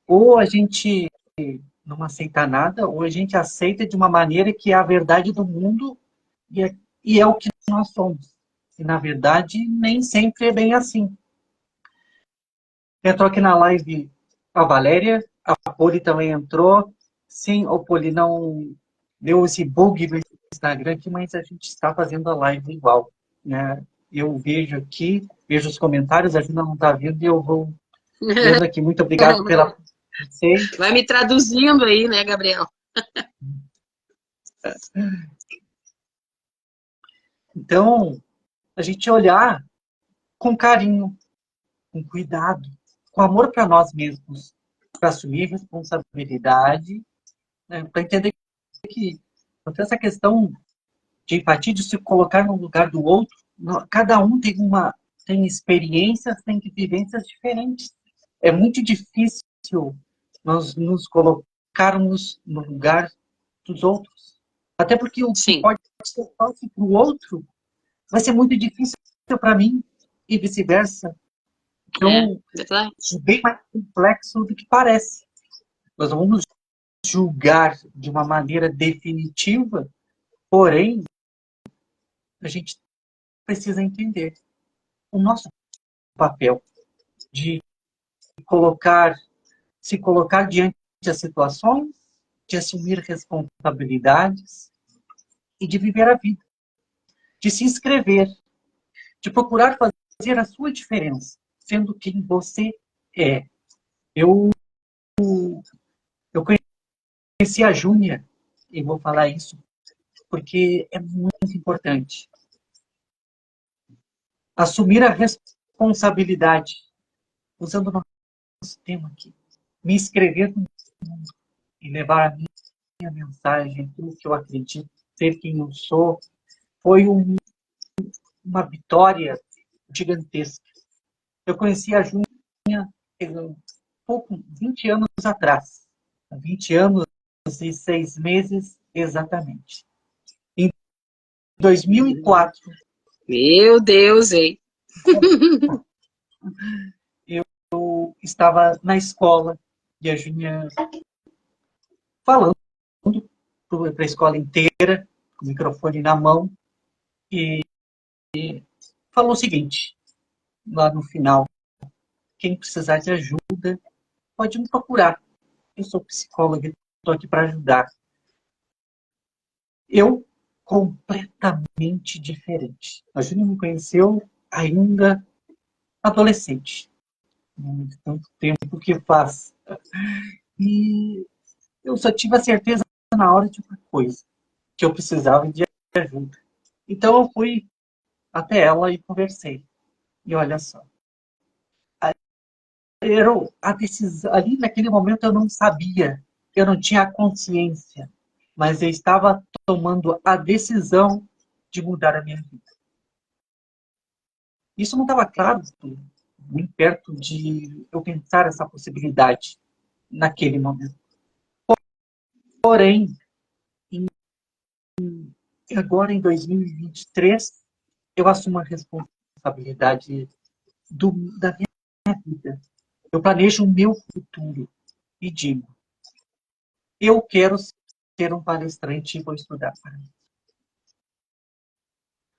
ou a gente não aceita nada, ou a gente aceita de uma maneira que é a verdade do mundo e é o que nós somos. E, na verdade, nem sempre é bem assim. Entrou aqui na live a Valéria, a Poli também entrou. Sim, o Poli não deu esse bug no Instagram aqui, mas a gente está fazendo a live igual, né? Eu vejo aqui, vejo os comentários, a Juna não está vendo e eu vou lendo aqui. Muito obrigado pela vocês. Vai me traduzindo aí, né, Gabriel? Então, a gente olhar com carinho, com cuidado, com amor para nós mesmos, para assumir responsabilidade, né? Para entender que essa questão de empatia, de se colocar no lugar do outro, cada um tem experiências, tem vivências diferentes. É muito difícil nós nos colocarmos no lugar dos outros. Até porque o que Sim, pode ser fácil para o outro vai ser muito difícil para mim e vice-versa. é Então, verdade. é bem mais complexo do que parece. Nós vamos julgar de uma maneira definitiva, porém, a gente precisa entender o nosso papel de colocar, se colocar diante das situações, de assumir responsabilidades e de viver a vida, de se inscrever, de procurar fazer a sua diferença, sendo quem você é. Eu, eu conheci a Júnia, e vou falar isso porque é muito importante. Assumir a responsabilidade, usando o nosso tema aqui, me inscrever e levar a minha mensagem, aquilo que eu acredito, ser quem eu sou, foi uma vitória gigantesca. Eu conheci a Júnia um pouco, 20 anos atrás. 20 anos e 6 meses, exatamente. Em 2004, Meu Deus, hein? eu estava na escola e a Júnia falando para a escola inteira, com o microfone na mão, e falou o seguinte, lá no final: quem precisar de ajuda, pode me procurar. Eu sou psicóloga, estou aqui para ajudar. Eu, completamente diferente. A Júlia me conheceu ainda adolescente. Não de tanto tempo que faz. E eu só tive a certeza na hora de uma coisa, que eu precisava de ajuda. Então eu fui até ela e conversei. E olha só, era a decisão, ali naquele momento eu não sabia, eu não tinha consciência, mas eu estava tomando a decisão de mudar a minha vida. Isso não estava claro nem perto de eu pensar essa possibilidade naquele momento. Porém, agora em 2023, eu assumo a responsabilidade da minha vida. Eu planejo o meu futuro e digo, eu quero ser um palestrante e vou estudar para isso.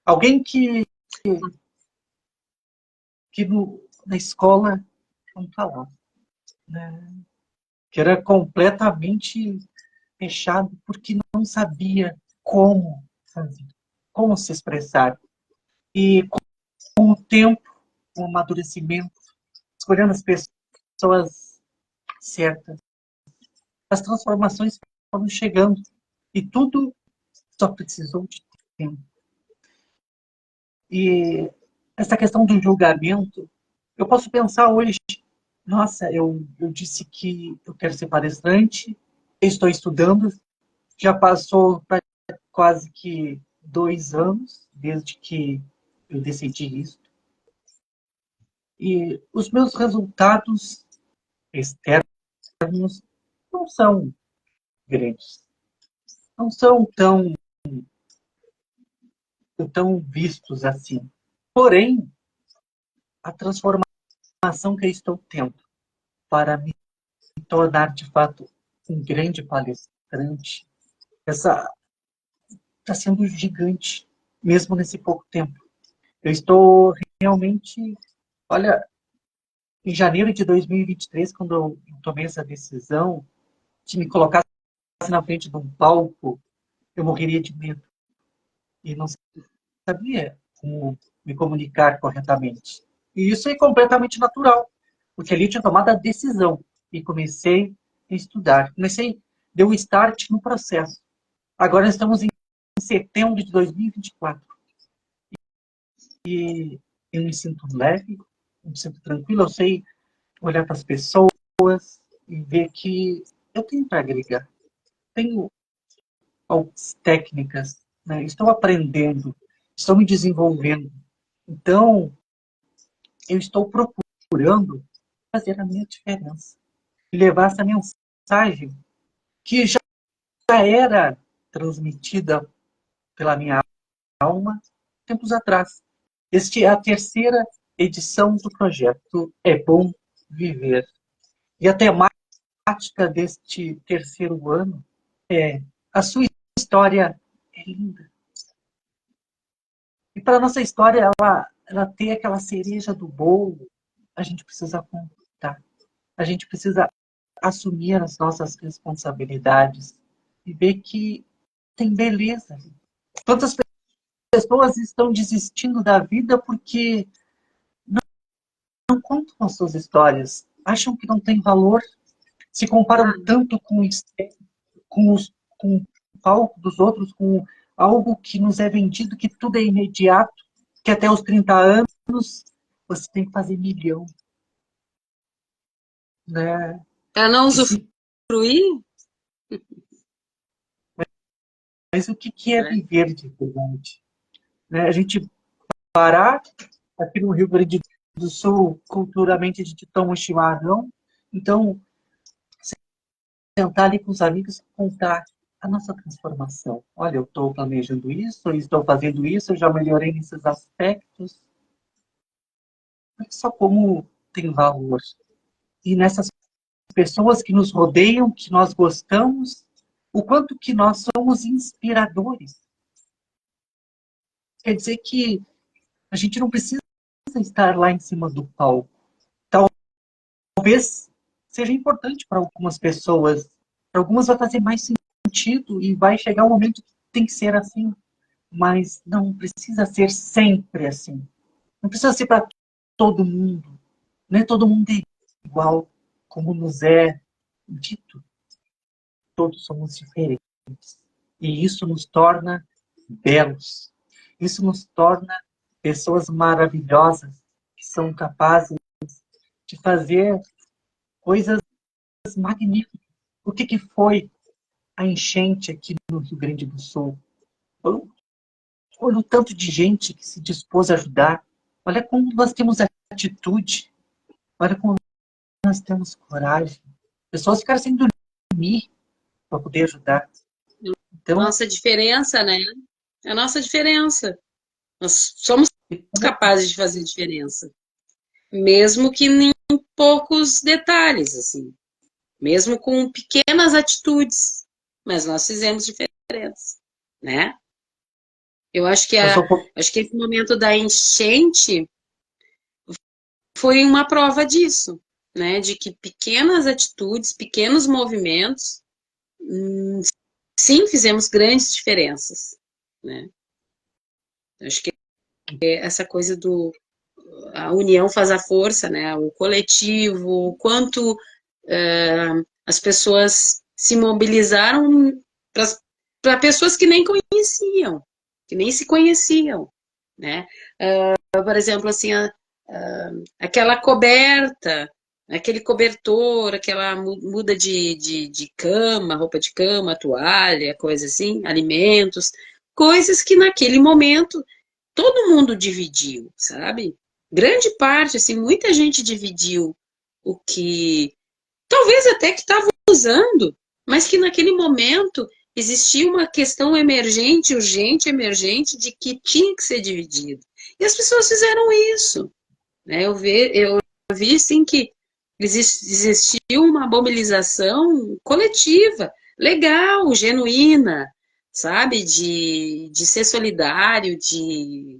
Alguém que na escola, vamos falar, né, que era completamente fechado porque não sabia como fazer, como se expressar. E com o tempo, com o amadurecimento, escolhendo as pessoas certas, as transformações foram chegando. E tudo só precisou de tempo. E essa questão do julgamento, eu posso pensar hoje, nossa, eu disse que eu quero ser palestrante, estou estudando, já passou quase que 2 anos desde que eu decidi isso. E os meus resultados externos não são grandes, não são tão vistos assim. Porém, a transformação que eu estou tendo para me tornar de fato um grande palestrante, essa está sendo gigante, mesmo nesse pouco tempo. Eu estou realmente, olha, em janeiro de 2023, quando eu tomei essa decisão de me colocar na frente de um palco, eu morreria de medo e não sabia como me comunicar corretamente. E isso é completamente natural, porque ali eu tinha tomado a decisão e comecei a estudar. Deu um start no processo. Agora estamos em setembro de 2024 e eu me sinto leve, eu me sinto tranquilo, eu sei olhar para as pessoas e ver que eu tenho para agregar. Tenho algumas técnicas, né? Estou aprendendo, estou me desenvolvendo. Então, eu estou procurando fazer a minha diferença e levar essa mensagem que já era transmitida pela minha alma tempos atrás. Este é a terceira edição do projeto É Bom Viver. E a temática deste terceiro ano é a sua história é linda. E para a nossa história, ela ter aquela cereja do bolo, a gente precisa contar. A gente precisa assumir as nossas responsabilidades e ver que tem beleza. Quantas pessoas estão desistindo da vida porque não contam as suas histórias, acham que não tem valor, se comparam tanto com o palco dos outros, com algo que nos é vendido, que tudo é imediato, que até os 30 anos você tem que fazer milhão. Né? Para não usufruir? Mas o que é viver de verdade? Né? A gente parar, aqui no Rio Grande do Sul, culturalmente a gente toma um chimarrão, então sentar ali com os amigos e contar a nossa transformação. Olha, eu estou planejando isso, eu estou fazendo isso, eu já melhorei nesses aspectos. Olha só como tem valor. E nessas pessoas que nos rodeiam, que nós gostamos, o quanto que nós somos inspiradores. Quer dizer que a gente não precisa estar lá em cima do palco. Talvez seja importante para algumas pessoas. Para algumas vai fazer mais sentido e vai chegar um momento que tem que ser assim. Mas não precisa ser sempre assim. Não precisa ser para todo mundo. Nem todo mundo é igual, como nos é dito. Todos somos diferentes. E isso nos torna belos. Isso nos torna pessoas maravilhosas que são capazes de fazer coisas magníficas. O que foi a enchente aqui no Rio Grande do Sul? Olha o tanto de gente que se dispôs a ajudar. Olha como nós temos atitude. Olha como nós temos coragem. Pessoas ficaram sem dormir para poder ajudar. Então, Nossa diferença, né? É a nossa diferença. Nós somos capazes de fazer diferença. Mesmo que em poucos detalhes, assim. Mesmo com pequenas atitudes. Mas nós fizemos diferença, né? Eu acho que, eu sou acho que esse momento da enchente foi uma prova disso, né? De que pequenas atitudes, pequenos movimentos, sim, fizemos grandes diferenças, né? Eu acho que essa coisa do a união faz a força, né? O coletivo, o quanto as pessoas se mobilizaram para pessoas que nem conheciam, que nem se conheciam, né? Por exemplo, assim, aquela coberta, aquele cobertor, aquela muda de cama, roupa de cama, toalha, coisa assim, alimentos, coisas que naquele momento todo mundo dividiu, sabe? Grande parte, assim, muita gente dividiu o que talvez até que estava usando, mas que naquele momento existia uma questão emergente, urgente, emergente, de que tinha que ser dividido. E as pessoas fizeram isso. Né? Eu vi sim, que existiu uma mobilização coletiva, legal, genuína, sabe? De ser solidário, de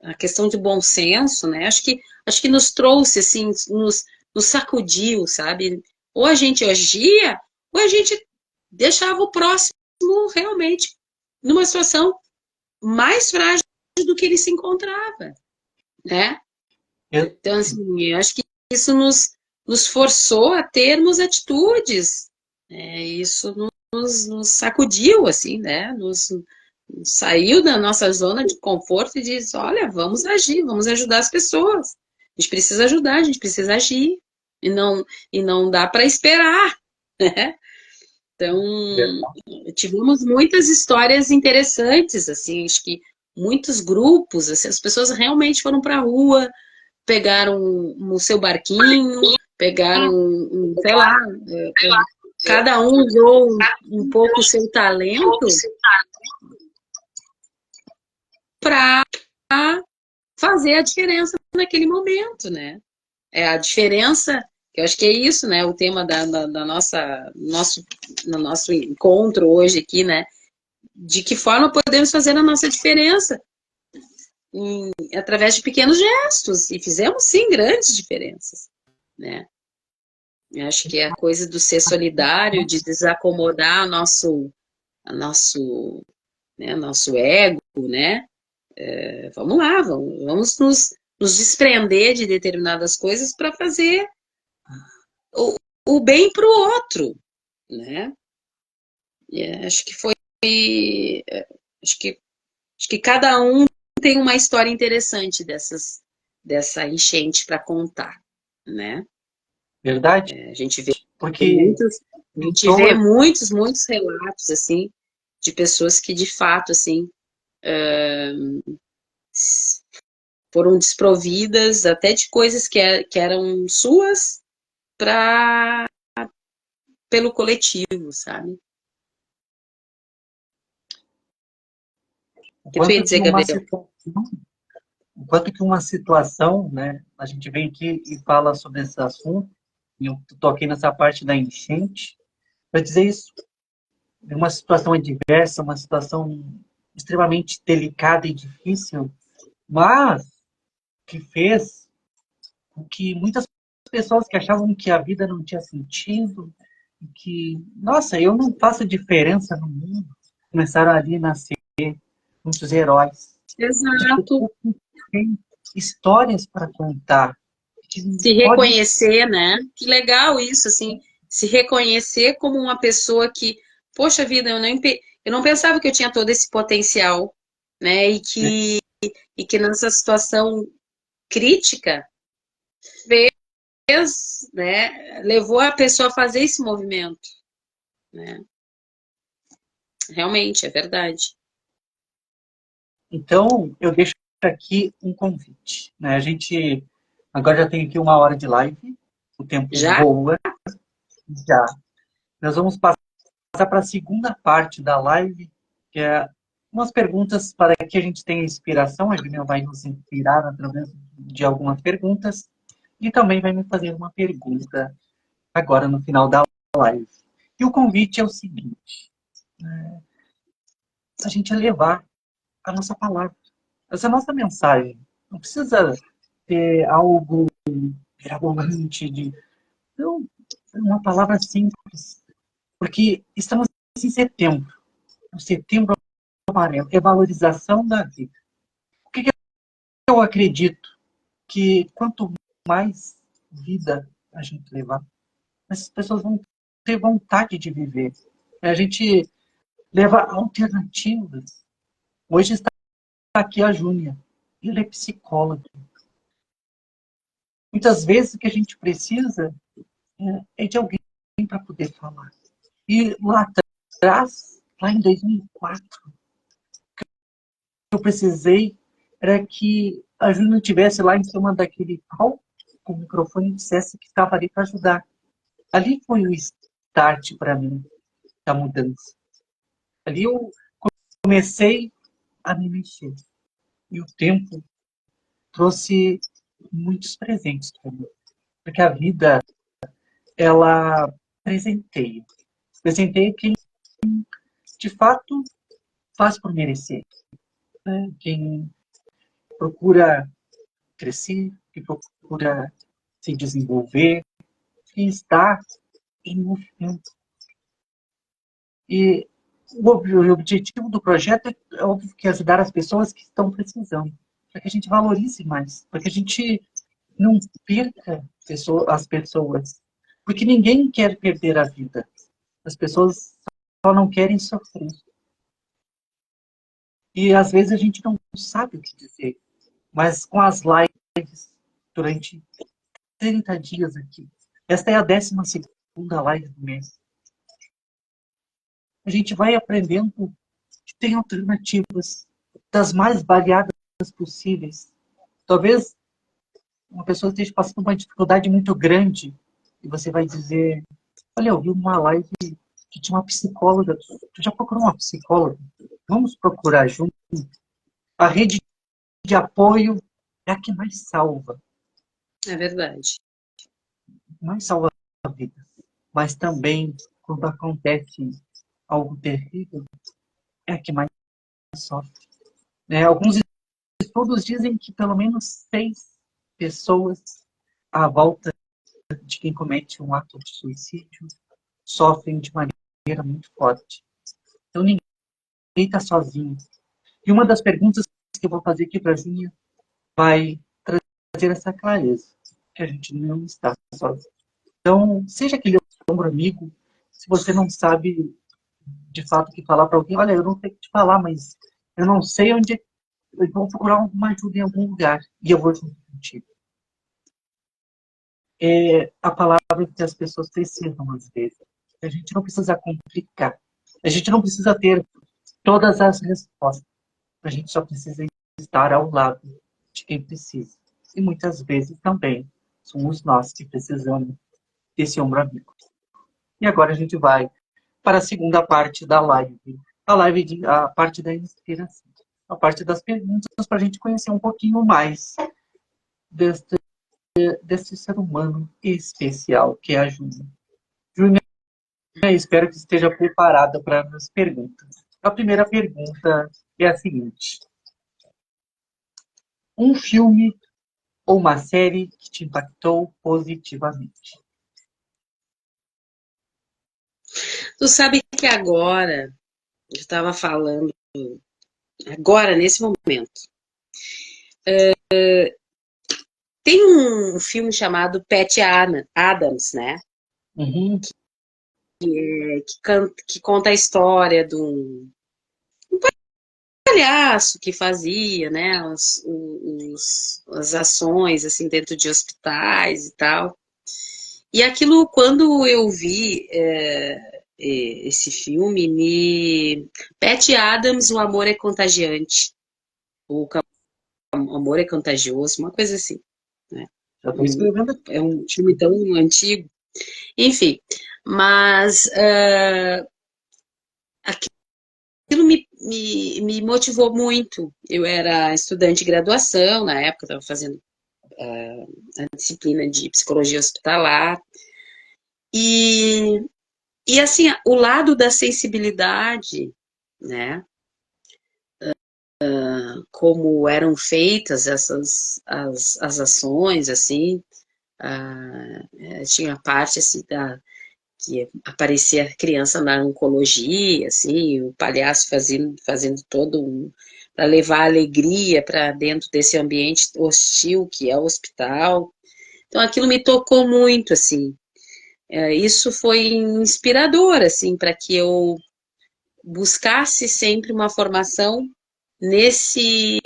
a questão de bom senso, né? Acho que nos trouxe, assim, nos sacudiu, sabe? Ou a gente agia, ou a gente deixava o próximo realmente numa situação mais frágil do que ele se encontrava, né? eu, Então, assim, eu acho que isso nos forçou a termos atitudes. Isso nos sacudiu, assim, né? Nos saiu da nossa zona de conforto e diz, olha, vamos agir, vamos ajudar as pessoas. A gente precisa ajudar, a gente precisa agir. E não dá para esperar, né? Então, tivemos muitas histórias interessantes, assim, acho que muitos grupos, assim, as pessoas realmente foram para a rua, pegaram o seu barquinho, pegaram, sei lá, cada um usou um pouco o seu talento para fazer a diferença naquele momento, né? É a diferença, que eu acho que é isso, né? O tema da nosso encontro hoje aqui, né? De que forma podemos fazer a nossa diferença através de pequenos gestos. E fizemos, sim, grandes diferenças, né? Eu acho que é a coisa do ser solidário, de desacomodar nosso ego, né? Vamos lá, vamos nos desprender de determinadas coisas para fazer o bem para o outro, né? Acho que foi, acho que, acho que cada um tem uma história interessante dessa enchente para contar, né? verdade? A gente vê Porque muitos, a gente vê pessoas, muitos relatos assim de pessoas que de fato assim foram desprovidas até de coisas que eram suas para pelo coletivo, sabe? O que tu ia enquanto que dizer, uma Gabriel? situação, enquanto que uma situação, né, a gente vem aqui e fala sobre esse assunto, e eu toquei nessa parte da enchente, para dizer isso, uma situação adversa, uma situação extremamente delicada e difícil, mas que fez com que muitas pessoas que achavam que a vida não tinha sentido, que, nossa, eu não faço diferença no mundo, começaram ali a nascer muitos heróis. De que o Exato. povo tem histórias para contar. Se Pode. reconhecer, né? Que legal isso, assim, se reconhecer como uma pessoa que, poxa vida, eu não pensava que eu tinha todo esse potencial, né? E que nessa situação crítica fez, né? Levou a pessoa a fazer esse movimento, né? Realmente, é verdade. Então, eu deixo aqui um convite. Né? A gente Agora já tem aqui 1 hora de live, o tempo Já? voa, já. Nós vamos passar para a segunda parte da live, que é umas perguntas para que a gente tenha inspiração. A Juliana vai nos inspirar através de algumas perguntas e também vai me fazer uma pergunta agora no final da live. E o convite é o seguinte, a gente levar a nossa palavra, essa nossa mensagem. Não precisa ter algo mirabolante, não, uma palavra simples, porque estamos em setembro, o setembro amarelo, é valorização da vida. O que eu acredito? Que quanto mais vida a gente levar, as pessoas vão ter vontade de viver. A gente leva alternativas. Hoje está aqui a Júnia. Ele é psicólogo. Muitas vezes o que a gente precisa é de alguém para poder falar. E lá atrás, lá em 2004, o que eu precisei era que a Júlia estivesse lá em cima daquele palco com o microfone e dissesse que estava ali para ajudar. Ali foi o start para mim da mudança. Ali eu comecei a me mexer. E o tempo trouxe muitos presentes para mim. Porque a vida, ela presenteia. Presenteia quem de fato faz por merecer. Né? Quem procura crescer, quem procura se desenvolver, quem está em movimento. E o objetivo do projeto é óbvio que ajudar as pessoas que estão precisando, para que a gente valorize mais, para que a gente não perca as pessoas, porque ninguém quer perder a vida. As pessoas só não querem sofrer. E às vezes a gente não sabe o que dizer, mas com as lives durante 30 dias aqui, esta é a 12ª live do mês, a gente vai aprendendo que tem alternativas das mais variadas possíveis. Talvez uma pessoa esteja passando uma dificuldade muito grande e você vai dizer, olha, eu vi uma live que tinha uma psicóloga, tu já procurou uma psicóloga? Vamos procurar junto. A rede de apoio é a que É verdade. mais salva vidas. Mas também, quando acontece algo terrível, é a que mais sofre. Alguns estudos dizem que pelo menos 6 pessoas à volta de quem comete um ato de suicídio sofrem de maneira muito forte. Então ninguém está sozinho. E uma das perguntas que eu vou fazer aqui para a Zinha vai trazer essa clareza, que a gente não está sozinho. Então, seja aquele ombro amigo, se você não sabe de fato o que falar para alguém, olha, eu não sei o que te falar, mas eu não sei onde eu vou procurar uma ajuda em algum lugar e eu vou junto contigo. É a palavra que as pessoas precisam às vezes. A gente não precisa complicar. A gente não precisa ter todas as respostas. A gente só precisa estar ao lado de quem precisa. E muitas vezes também somos nós que precisamos desse ombro amigo. E agora a gente vai para a segunda parte da live. A parte da inspiração. A parte das perguntas para a gente conhecer um pouquinho mais desse ser humano especial que é a Júlia. Júlia, espero que esteja preparada para as perguntas. A primeira pergunta é a seguinte: um filme ou uma série que te impactou positivamente? Tu sabe que agora, eu estava falando, agora, nesse momento, tem um filme chamado Patch Adams, né? Uhum. Que conta a história de um palhaço que fazia, né, as ações assim dentro de hospitais e tal. E aquilo, quando eu vi esse filme, Patch Adams, O Amor é Contagiante, o Amor é Contagioso, uma coisa assim, né? Já estou escrevendo aqui. É um filme tão antigo. Enfim, mas aquilo me motivou muito. Eu era estudante de graduação, na época, estava fazendo a disciplina de psicologia hospitalar. E assim, o lado da sensibilidade, né? Como eram feitas as ações, assim, tinha a parte assim, que aparecia a criança na oncologia, assim, o palhaço fazendo todo para levar alegria para dentro desse ambiente hostil que é o hospital. Então aquilo me tocou muito, assim. Isso foi inspirador, assim, para que eu buscasse sempre uma formação nesse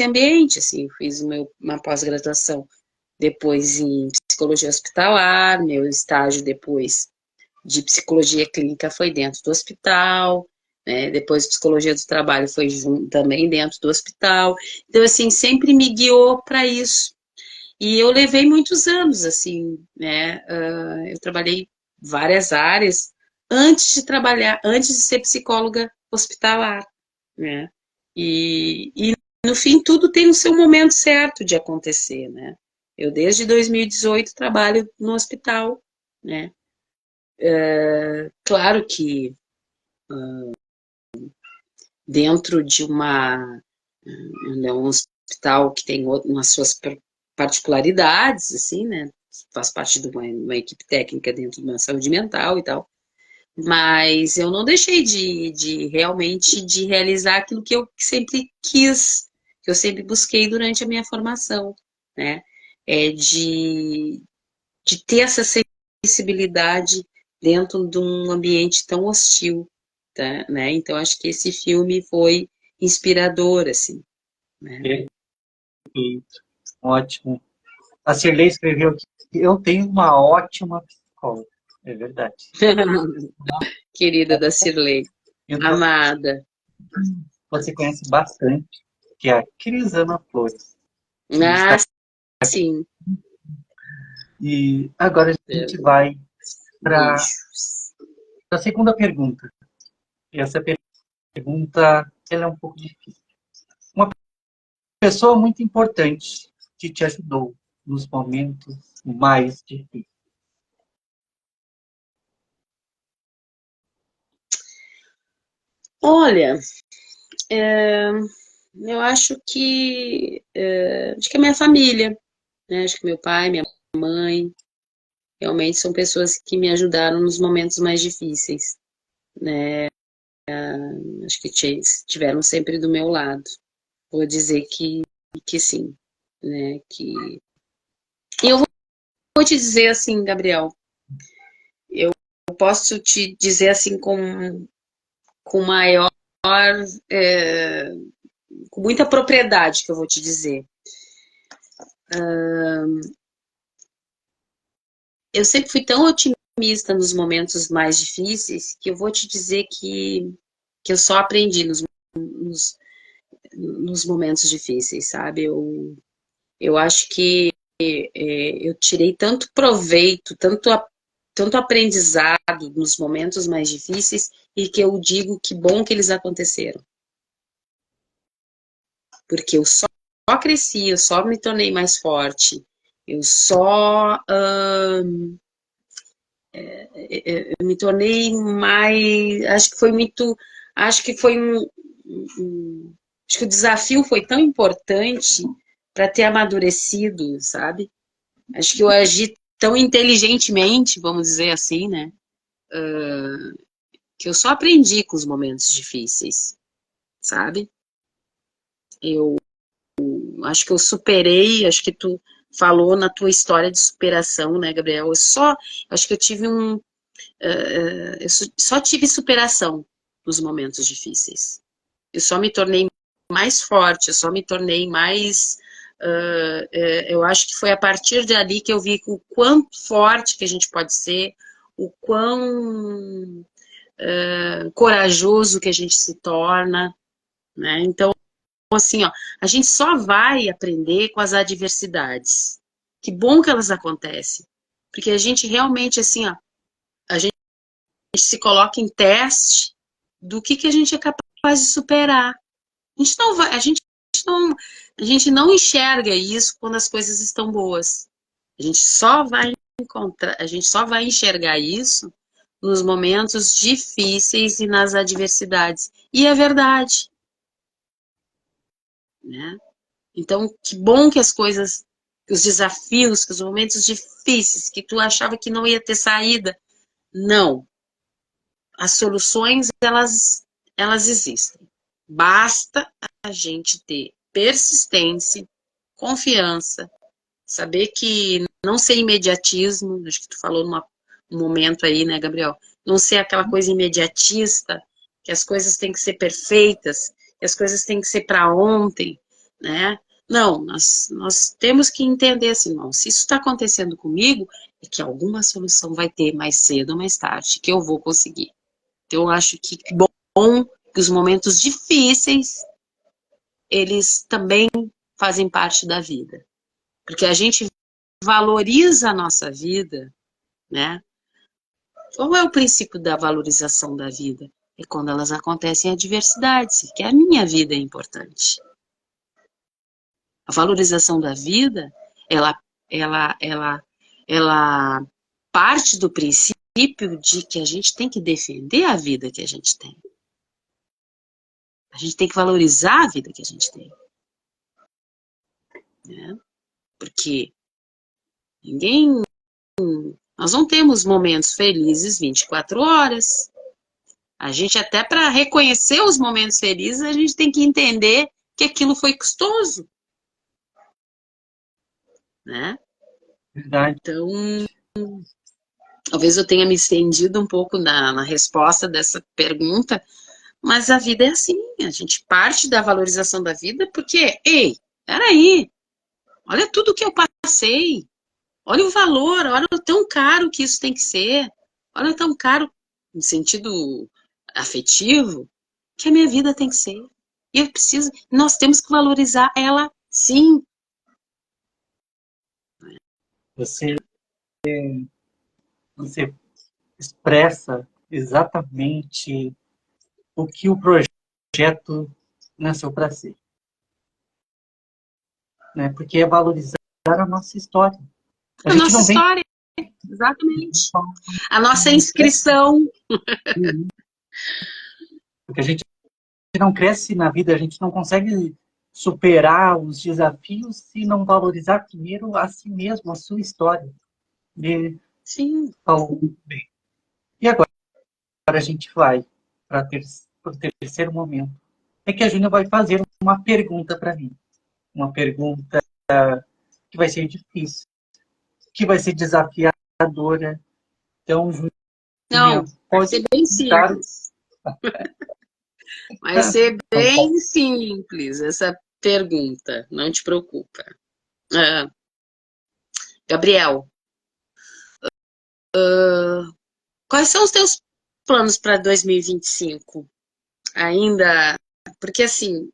ambiente, assim. Fiz uma pós-graduação depois em psicologia hospitalar, meu estágio depois de psicologia clínica foi dentro do hospital, né? Depois psicologia do trabalho foi também dentro do hospital. Então, assim, sempre me guiou para isso. E eu levei muitos anos, assim, né? Eu trabalhei várias áreas antes de ser psicóloga hospitalar, né? E no fim, tudo tem o seu momento certo de acontecer, né? Eu, desde 2018, trabalho no hospital, né? Claro que dentro de um hospital que tem umas suas particularidades, assim, né? Faz parte de uma equipe técnica dentro de uma saúde mental e tal. Mas eu não deixei de realmente de realizar aquilo que eu sempre quis, que eu sempre busquei durante a minha formação, né? De ter essa sensibilidade dentro de um ambiente tão hostil, tá, né? Então acho que esse filme foi inspirador, assim, né? Perfeito. Ótimo. A Cirlei escreveu aqui: eu tenho uma ótima psicóloga. É verdade. Querida da Cirlei, Então, amada. você conhece bastante, que é a Crisana Flores, que está Ah, sim. E agora a gente vai para Beijos. a segunda pergunta. E essa pergunta ela é um pouco difícil. Uma pessoa muito importante que te ajudou nos momentos mais difíceis. Olha, eu acho que a minha família, né? Acho que meu pai, minha mãe, realmente são pessoas que me ajudaram nos momentos mais difíceis, né? Acho que estiveram sempre do meu lado. Vou dizer que sim, né? E eu vou te dizer assim, Gabriel, eu posso te dizer assim com maior, é, com muita propriedade que eu vou te dizer. Eu sempre fui tão otimista nos momentos mais difíceis que eu vou te dizer que eu só aprendi nos, nos momentos difíceis, sabe? Eu acho que eu tirei tanto proveito, tanto aprendizado nos momentos mais difíceis e que eu digo que bom que eles aconteceram. Porque eu só cresci, eu só me tornei mais forte, eu só eu me tornei mais. Acho que foi acho que o desafio foi tão importante para ter amadurecido, sabe? Acho que eu agi tão inteligentemente, vamos dizer assim, né? Que eu só aprendi com os momentos difíceis, sabe? Eu acho que eu superei, acho que tu falou na tua história de superação, né, Gabriel? Acho que eu tive eu só tive superação nos momentos difíceis. Eu só me tornei mais forte, eu só me tornei mais. Eu acho que foi a partir dali que eu vi o quão forte que a gente pode ser, o quão corajoso que a gente se torna, né? Então, assim, ó, a gente só vai aprender com as adversidades. Que bom que elas acontecem. Porque a gente realmente, assim, ó, a gente se coloca em teste do que a gente é capaz de superar. A gente não vai, não, a gente não enxerga isso quando as coisas estão boas. A gente só vai encontrar, a gente só vai enxergar isso nos momentos difíceis e nas adversidades. E é verdade, né? Então, que bom que as coisas, que os desafios, que os momentos difíceis, que tu achava que não ia ter saída, não. As soluções, elas existem. Basta a gente ter persistência, confiança, saber que não ser imediatismo, acho que tu falou num momento aí, né, Gabriel? Não ser aquela coisa imediatista, que as coisas têm que ser perfeitas, que as coisas têm que ser para ontem, né? Não, nós temos que entender assim, não, se isso está acontecendo comigo, é que alguma solução vai ter mais cedo ou mais tarde, que eu vou conseguir. Então, eu acho que bom que os momentos difíceis, eles também fazem parte da vida. Porque a gente valoriza a nossa vida, né? Qual é o princípio da valorização da vida? É quando elas acontecem adversidades, que a minha vida é importante. A valorização da vida, ela, ela parte do princípio de que a gente tem que defender a vida que a gente tem. A gente tem que valorizar a vida que a gente tem, né? Porque ninguém, nós não temos momentos felizes 24 horas. A gente, até para reconhecer os momentos felizes, a gente tem que entender que aquilo foi custoso, né? Verdade. Então, talvez eu tenha me estendido um pouco na resposta dessa pergunta, mas a vida é assim, a gente parte da valorização da vida porque, ei, peraí, olha tudo que eu passei, olha o valor, olha o tão caro que isso tem que ser, olha o tão caro, no sentido afetivo, que a minha vida tem que ser. E eu preciso, nós temos que valorizar ela, sim. Você, você expressa exatamente o que o projeto nasceu para ser, né? Porque é valorizar a nossa história. A A gente nossa não vem história, exatamente. A nossa inscrição. porque a gente não cresce na vida, a gente não consegue superar os desafios se não valorizar primeiro a si mesmo, a sua história. E Sim. falou muito bem. E agora a gente vai para o terceiro momento. É que a Júlia vai fazer uma pergunta para mim. Uma pergunta que vai ser difícil, que vai ser desafiadora. Então, Júlia, Não, vai pode ser bem dar. simples. Vai ser bem simples essa pergunta, não te preocupa. Ah, Gabriel, quais são os teus planos para 2025? Ainda, porque assim,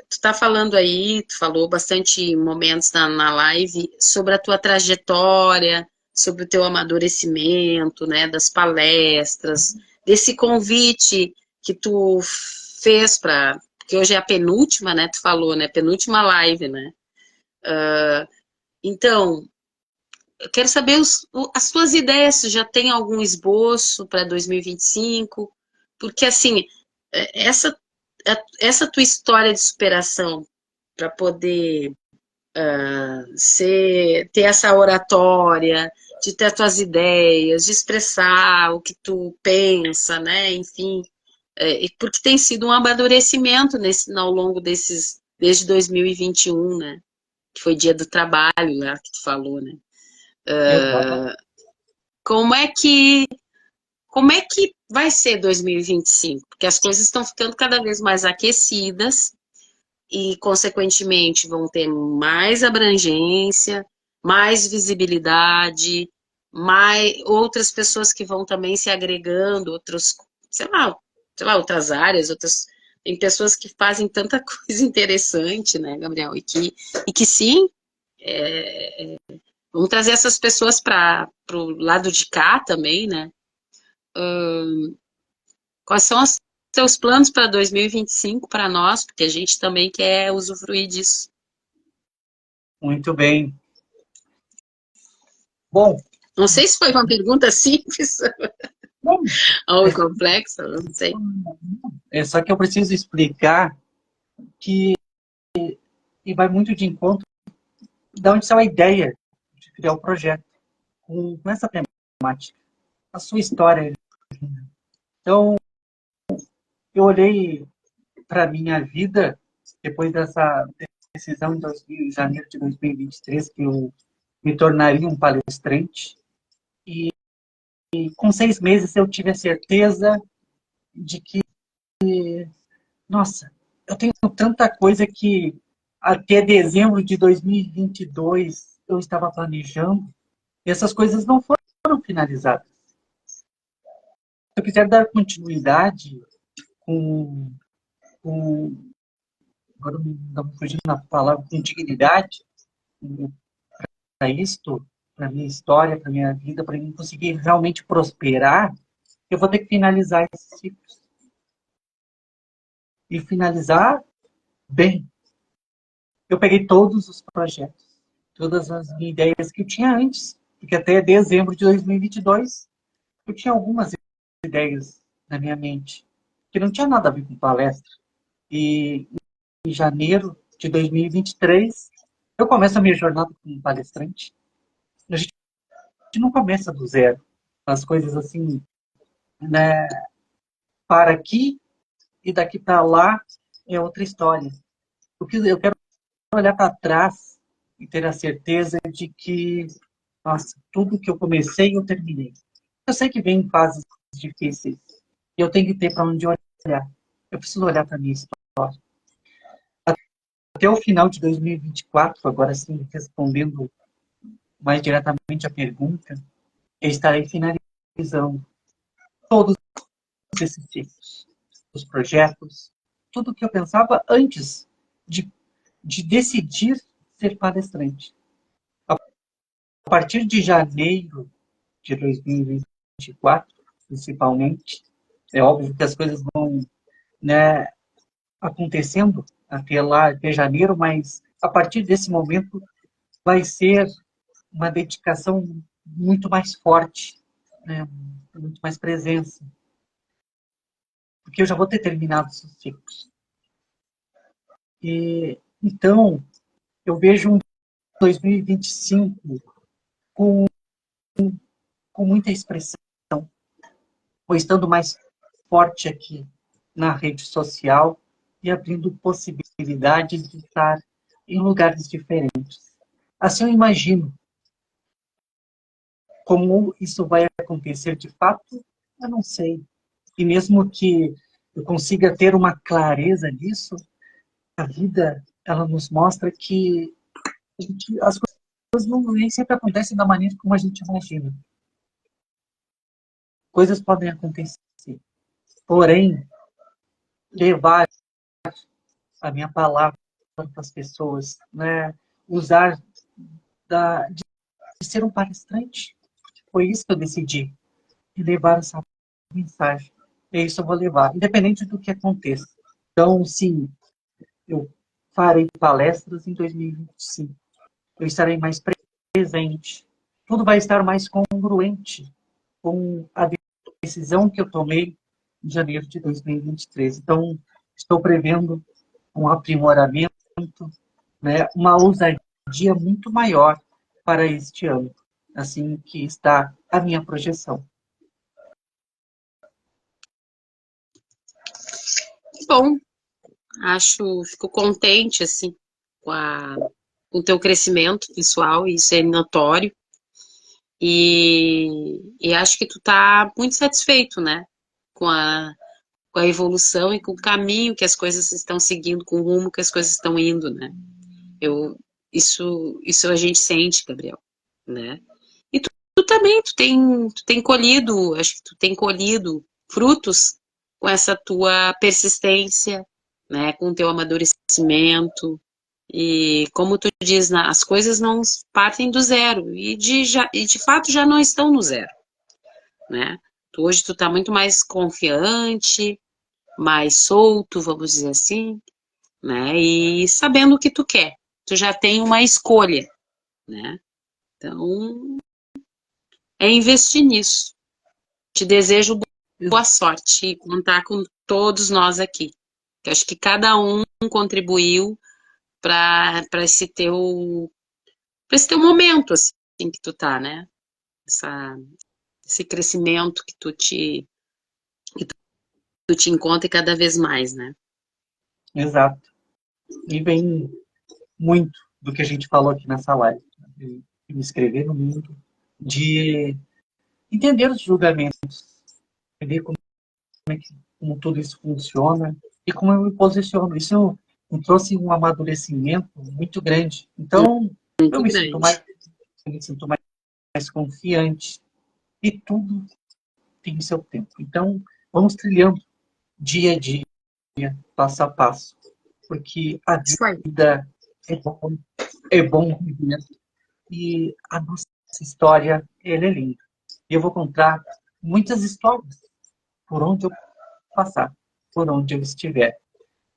tu tá falando aí, tu falou bastante momentos na live sobre a tua trajetória, sobre o teu amadurecimento, né, das palestras, desse convite que tu fez para, porque hoje é a penúltima, né, tu falou, né, penúltima live, né? Então, eu quero saber as tuas ideias, se já tem algum esboço para 2025, porque assim, essa, essa tua história de superação para poder ter essa oratória, de ter as tuas ideias, de expressar o que tu pensa, né? Enfim, porque tem sido um amadurecimento ao longo desde 2021, né? Que foi dia do trabalho lá que tu falou, né? Exatamente. Como é que como é que vai ser 2025? Porque as coisas estão ficando cada vez mais aquecidas e, consequentemente, vão ter mais abrangência, mais visibilidade, mais outras pessoas que vão também se agregando, outros, sei lá, outras áreas, outras. Tem pessoas que fazem tanta coisa interessante, né, Gabriel? E que sim, Vamos trazer essas pessoas para o lado de cá também, né? Quais são os seus planos para 2025 para nós? Porque a gente também quer usufruir disso. Muito bem. Bom, Não sei se foi uma pergunta simples bom, ou complexa, não sei. é só que eu preciso explicar que e vai muito de encontro da onde saiu a ideia de criar o projeto com essa temática, a sua história. Então, eu olhei para a minha vida depois dessa decisão em janeiro de 2023, que eu me tornaria um palestrante. E com 6 meses eu tive a certeza de que, nossa, eu tenho tanta coisa que até dezembro de 2022 eu estava planejando e essas coisas não foram finalizadas. Se eu quiser dar continuidade com, com agora não me fugindo na palavra, com dignidade para isto, para minha história, para minha vida, para mim conseguir realmente prosperar, eu vou ter que finalizar esses ciclos. E finalizar bem. Eu peguei todos os projetos, todas as minhas ideias que eu tinha antes, porque até dezembro de 2022 eu tinha algumas ideias na minha mente, que não tinha nada a ver com palestra. E em janeiro de 2023, eu começo a minha jornada como palestrante. A gente não começa do zero. As coisas assim, né, para aqui e daqui para lá é outra história. Porque eu quero olhar para trás e ter a certeza de que, nossa, tudo que eu comecei, eu terminei. Eu sei que vem fases difíceis e eu tenho que ter para onde olhar. Eu preciso olhar para a minha história. Até o final de 2024, agora sim, respondendo mais diretamente a pergunta, eu estarei finalizando todos esses ciclos, os projetos, tudo que eu pensava antes de, de decidir ser palestrante. A partir de janeiro de 2024, principalmente, é óbvio que as coisas vão, né, acontecendo até lá, até janeiro, mas a partir desse momento vai ser uma dedicação muito mais forte, né, muito mais presença, porque eu já vou ter terminado os ciclos. E, então, eu vejo um 2025 com, com muita expressão, ou estando mais forte aqui na rede social e abrindo possibilidades de estar em lugares diferentes. Assim eu imagino. Como isso vai acontecer de fato, eu não sei. E mesmo que eu consiga ter uma clareza disso, a vida ela nos mostra que as coisas não nem sempre acontecem da maneira como a gente imagina. Coisas podem acontecer. Porém, levar a minha palavra para as pessoas, né? Usar de ser um palestrante. Foi isso que eu decidi. E levar essa mensagem. E isso eu vou levar, independente do que aconteça. Então, sim, eu farei palestras em 2025. Eu estarei mais presente. Tudo vai estar mais congruente com a decisão que eu tomei em janeiro de 2023. Então, estou prevendo um aprimoramento, né, uma ousadia muito maior para este ano, assim que está a minha projeção. Bom, fico contente, assim, com o teu crescimento pessoal, isso é notório. E acho que tu tá muito satisfeito, né? Com com a evolução e com o caminho que as coisas estão seguindo, com o rumo que as coisas estão indo, né? Eu, isso a gente sente, Gabriel, né? E tu também, tu tem colhido, acho que tu tem colhido frutos com essa tua persistência, né? Com o teu amadurecimento. E como tu diz, as coisas não partem do zero, e de fato já não estão no zero, né? Hoje tu tá muito mais confiante, mais solto, vamos dizer assim, né? E sabendo o que tu quer. Tu já tem uma escolha, né? Então, é investir nisso. Te desejo boa sorte e contar com todos nós aqui. Eu acho que cada um contribuiu para esse teu momento assim que tu tá, né? Esse crescimento que tu te encontra cada vez mais, né? Exato. E vem muito do que a gente falou aqui nessa live, de me inscrever no mundo, de entender os julgamentos, entender como tudo isso funciona e como eu me posiciono. Isso me trouxe um amadurecimento muito grande. Então, eu Muito me sinto grande. mais, eu me sinto mais confiante e tudo tem seu tempo. Então, vamos trilhando dia a dia, passo a passo, porque a Isso aí. vida é bom viver e a nossa história ela é linda. E eu vou contar muitas histórias por onde eu passar, por onde eu estiver.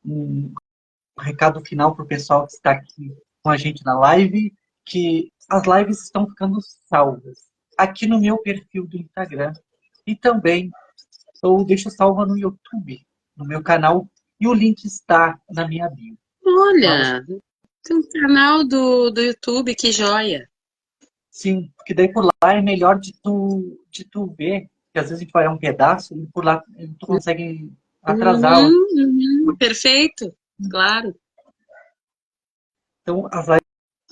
Um recado final para o pessoal que está aqui com a gente na live, que as lives estão ficando salvas aqui no meu perfil do Instagram e também eu deixo salva no YouTube, no meu canal, e o link está na minha bio. Lá você, Olha, tem um canal do YouTube, que joia. sim, porque daí por lá é melhor de tu ver, que às vezes a gente vai a um pedaço e por lá tu consegue atrasar. Uhum, uhum, perfeito, claro. Então as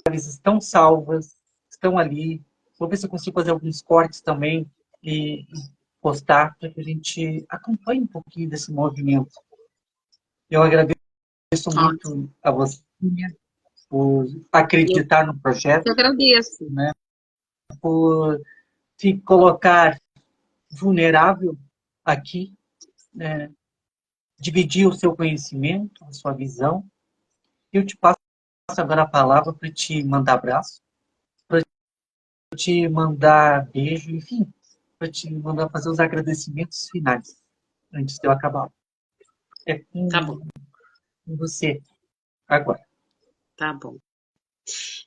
lives estão salvas, estão ali. Vou ver se eu consigo fazer alguns cortes também e postar para que a gente acompanhe um pouquinho desse movimento. Eu agradeço Ótimo. muito a você por Eu acreditar no te projeto, agradeço. né? Por se colocar vulnerável aqui, né? Dividir o seu conhecimento, a sua visão. Eu te passo agora a palavra para te mandar abraço, para te mandar beijo, enfim, para te mandar fazer os agradecimentos finais, antes de eu acabar. É Tá bom, com você agora. tá bom.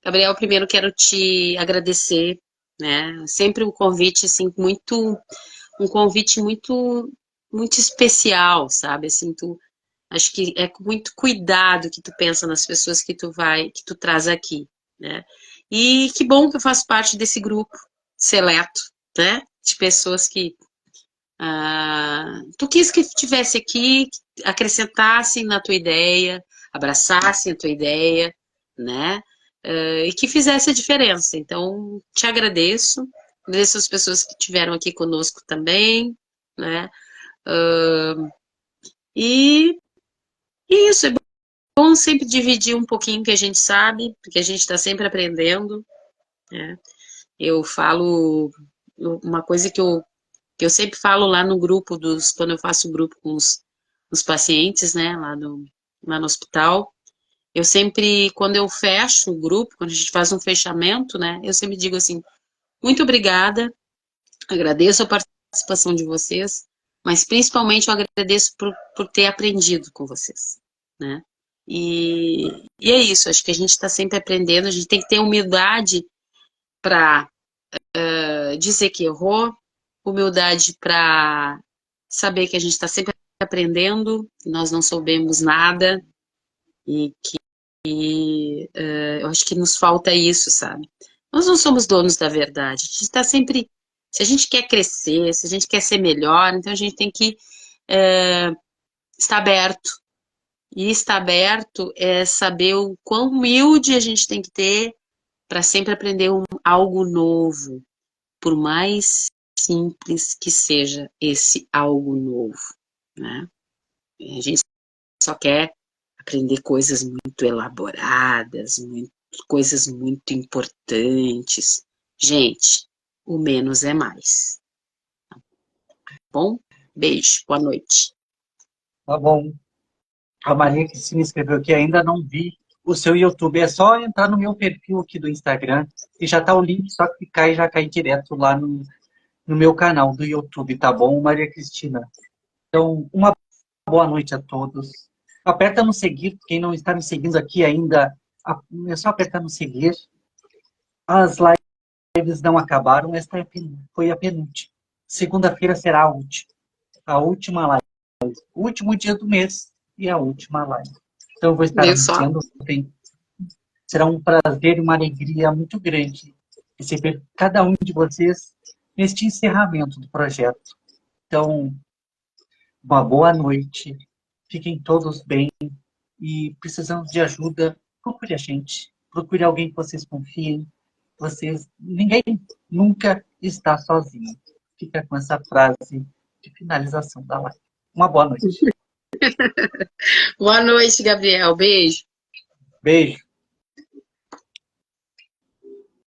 Gabriel, primeiro quero te agradecer, né? Sempre um convite assim um convite muito especial, sabe? Assim, acho que é com muito cuidado que tu pensa nas pessoas que tu traz aqui, né? E que bom que eu faço parte desse grupo seleto, né? De pessoas que tu quis que estivesse aqui, que acrescentassem na tua ideia, abraçassem a tua ideia, né? E que fizesse a diferença. Então, te agradeço. Agradeço as pessoas que estiveram aqui conosco também, né? E isso, é bom sempre dividir um pouquinho que a gente sabe, porque a gente está sempre aprendendo, né? Eu falo uma coisa que eu sempre falo lá no grupo quando eu faço grupo com os pacientes, né, lá no hospital, eu sempre, quando eu fecho o grupo, quando a gente faz um fechamento, né, eu sempre digo assim, muito obrigada, agradeço a participação de vocês, mas principalmente eu agradeço por ter aprendido com vocês, né, e é isso, acho que a gente está sempre aprendendo, a gente tem que ter humildade para dizer que errou, humildade para saber que a gente está sempre aprendendo, que nós não soubemos nada e que eu acho que nos falta isso, sabe? Nós não somos donos da verdade. A gente está sempre. Se a gente quer crescer, se a gente quer ser melhor, então a gente tem que é, estar aberto. E estar aberto é saber o quão humilde a gente tem que ter para sempre aprender algo novo, por mais simples que seja esse algo novo, né? A gente só quer aprender coisas muito elaboradas, coisas muito importantes. Gente, o menos é mais. Bom, beijo, boa noite. Tá bom. A Maria que se inscreveu aqui ainda não vi. o seu YouTube. É só entrar no meu perfil aqui do Instagram e já tá o link, só clicar e já cai direto lá no meu canal do YouTube, tá bom, Maria Cristina? Então, uma boa noite a todos. Aperta no seguir, quem não está me seguindo aqui ainda, é só apertar no seguir. As lives não acabaram, esta foi a penúltima. Segunda-feira será a última live, o último dia do mês e a última live. Então, eu vou estar Viu só? anunciando. Será um prazer e uma alegria muito grande receber cada um de vocês neste encerramento do projeto. Então, uma boa noite, fiquem todos bem e precisamos de ajuda, procure a gente, procure alguém que vocês confiem. Ninguém nunca está sozinho. Fica com essa frase de finalização da live. Uma boa noite. Boa noite, Gabriel. Beijo. Beijo.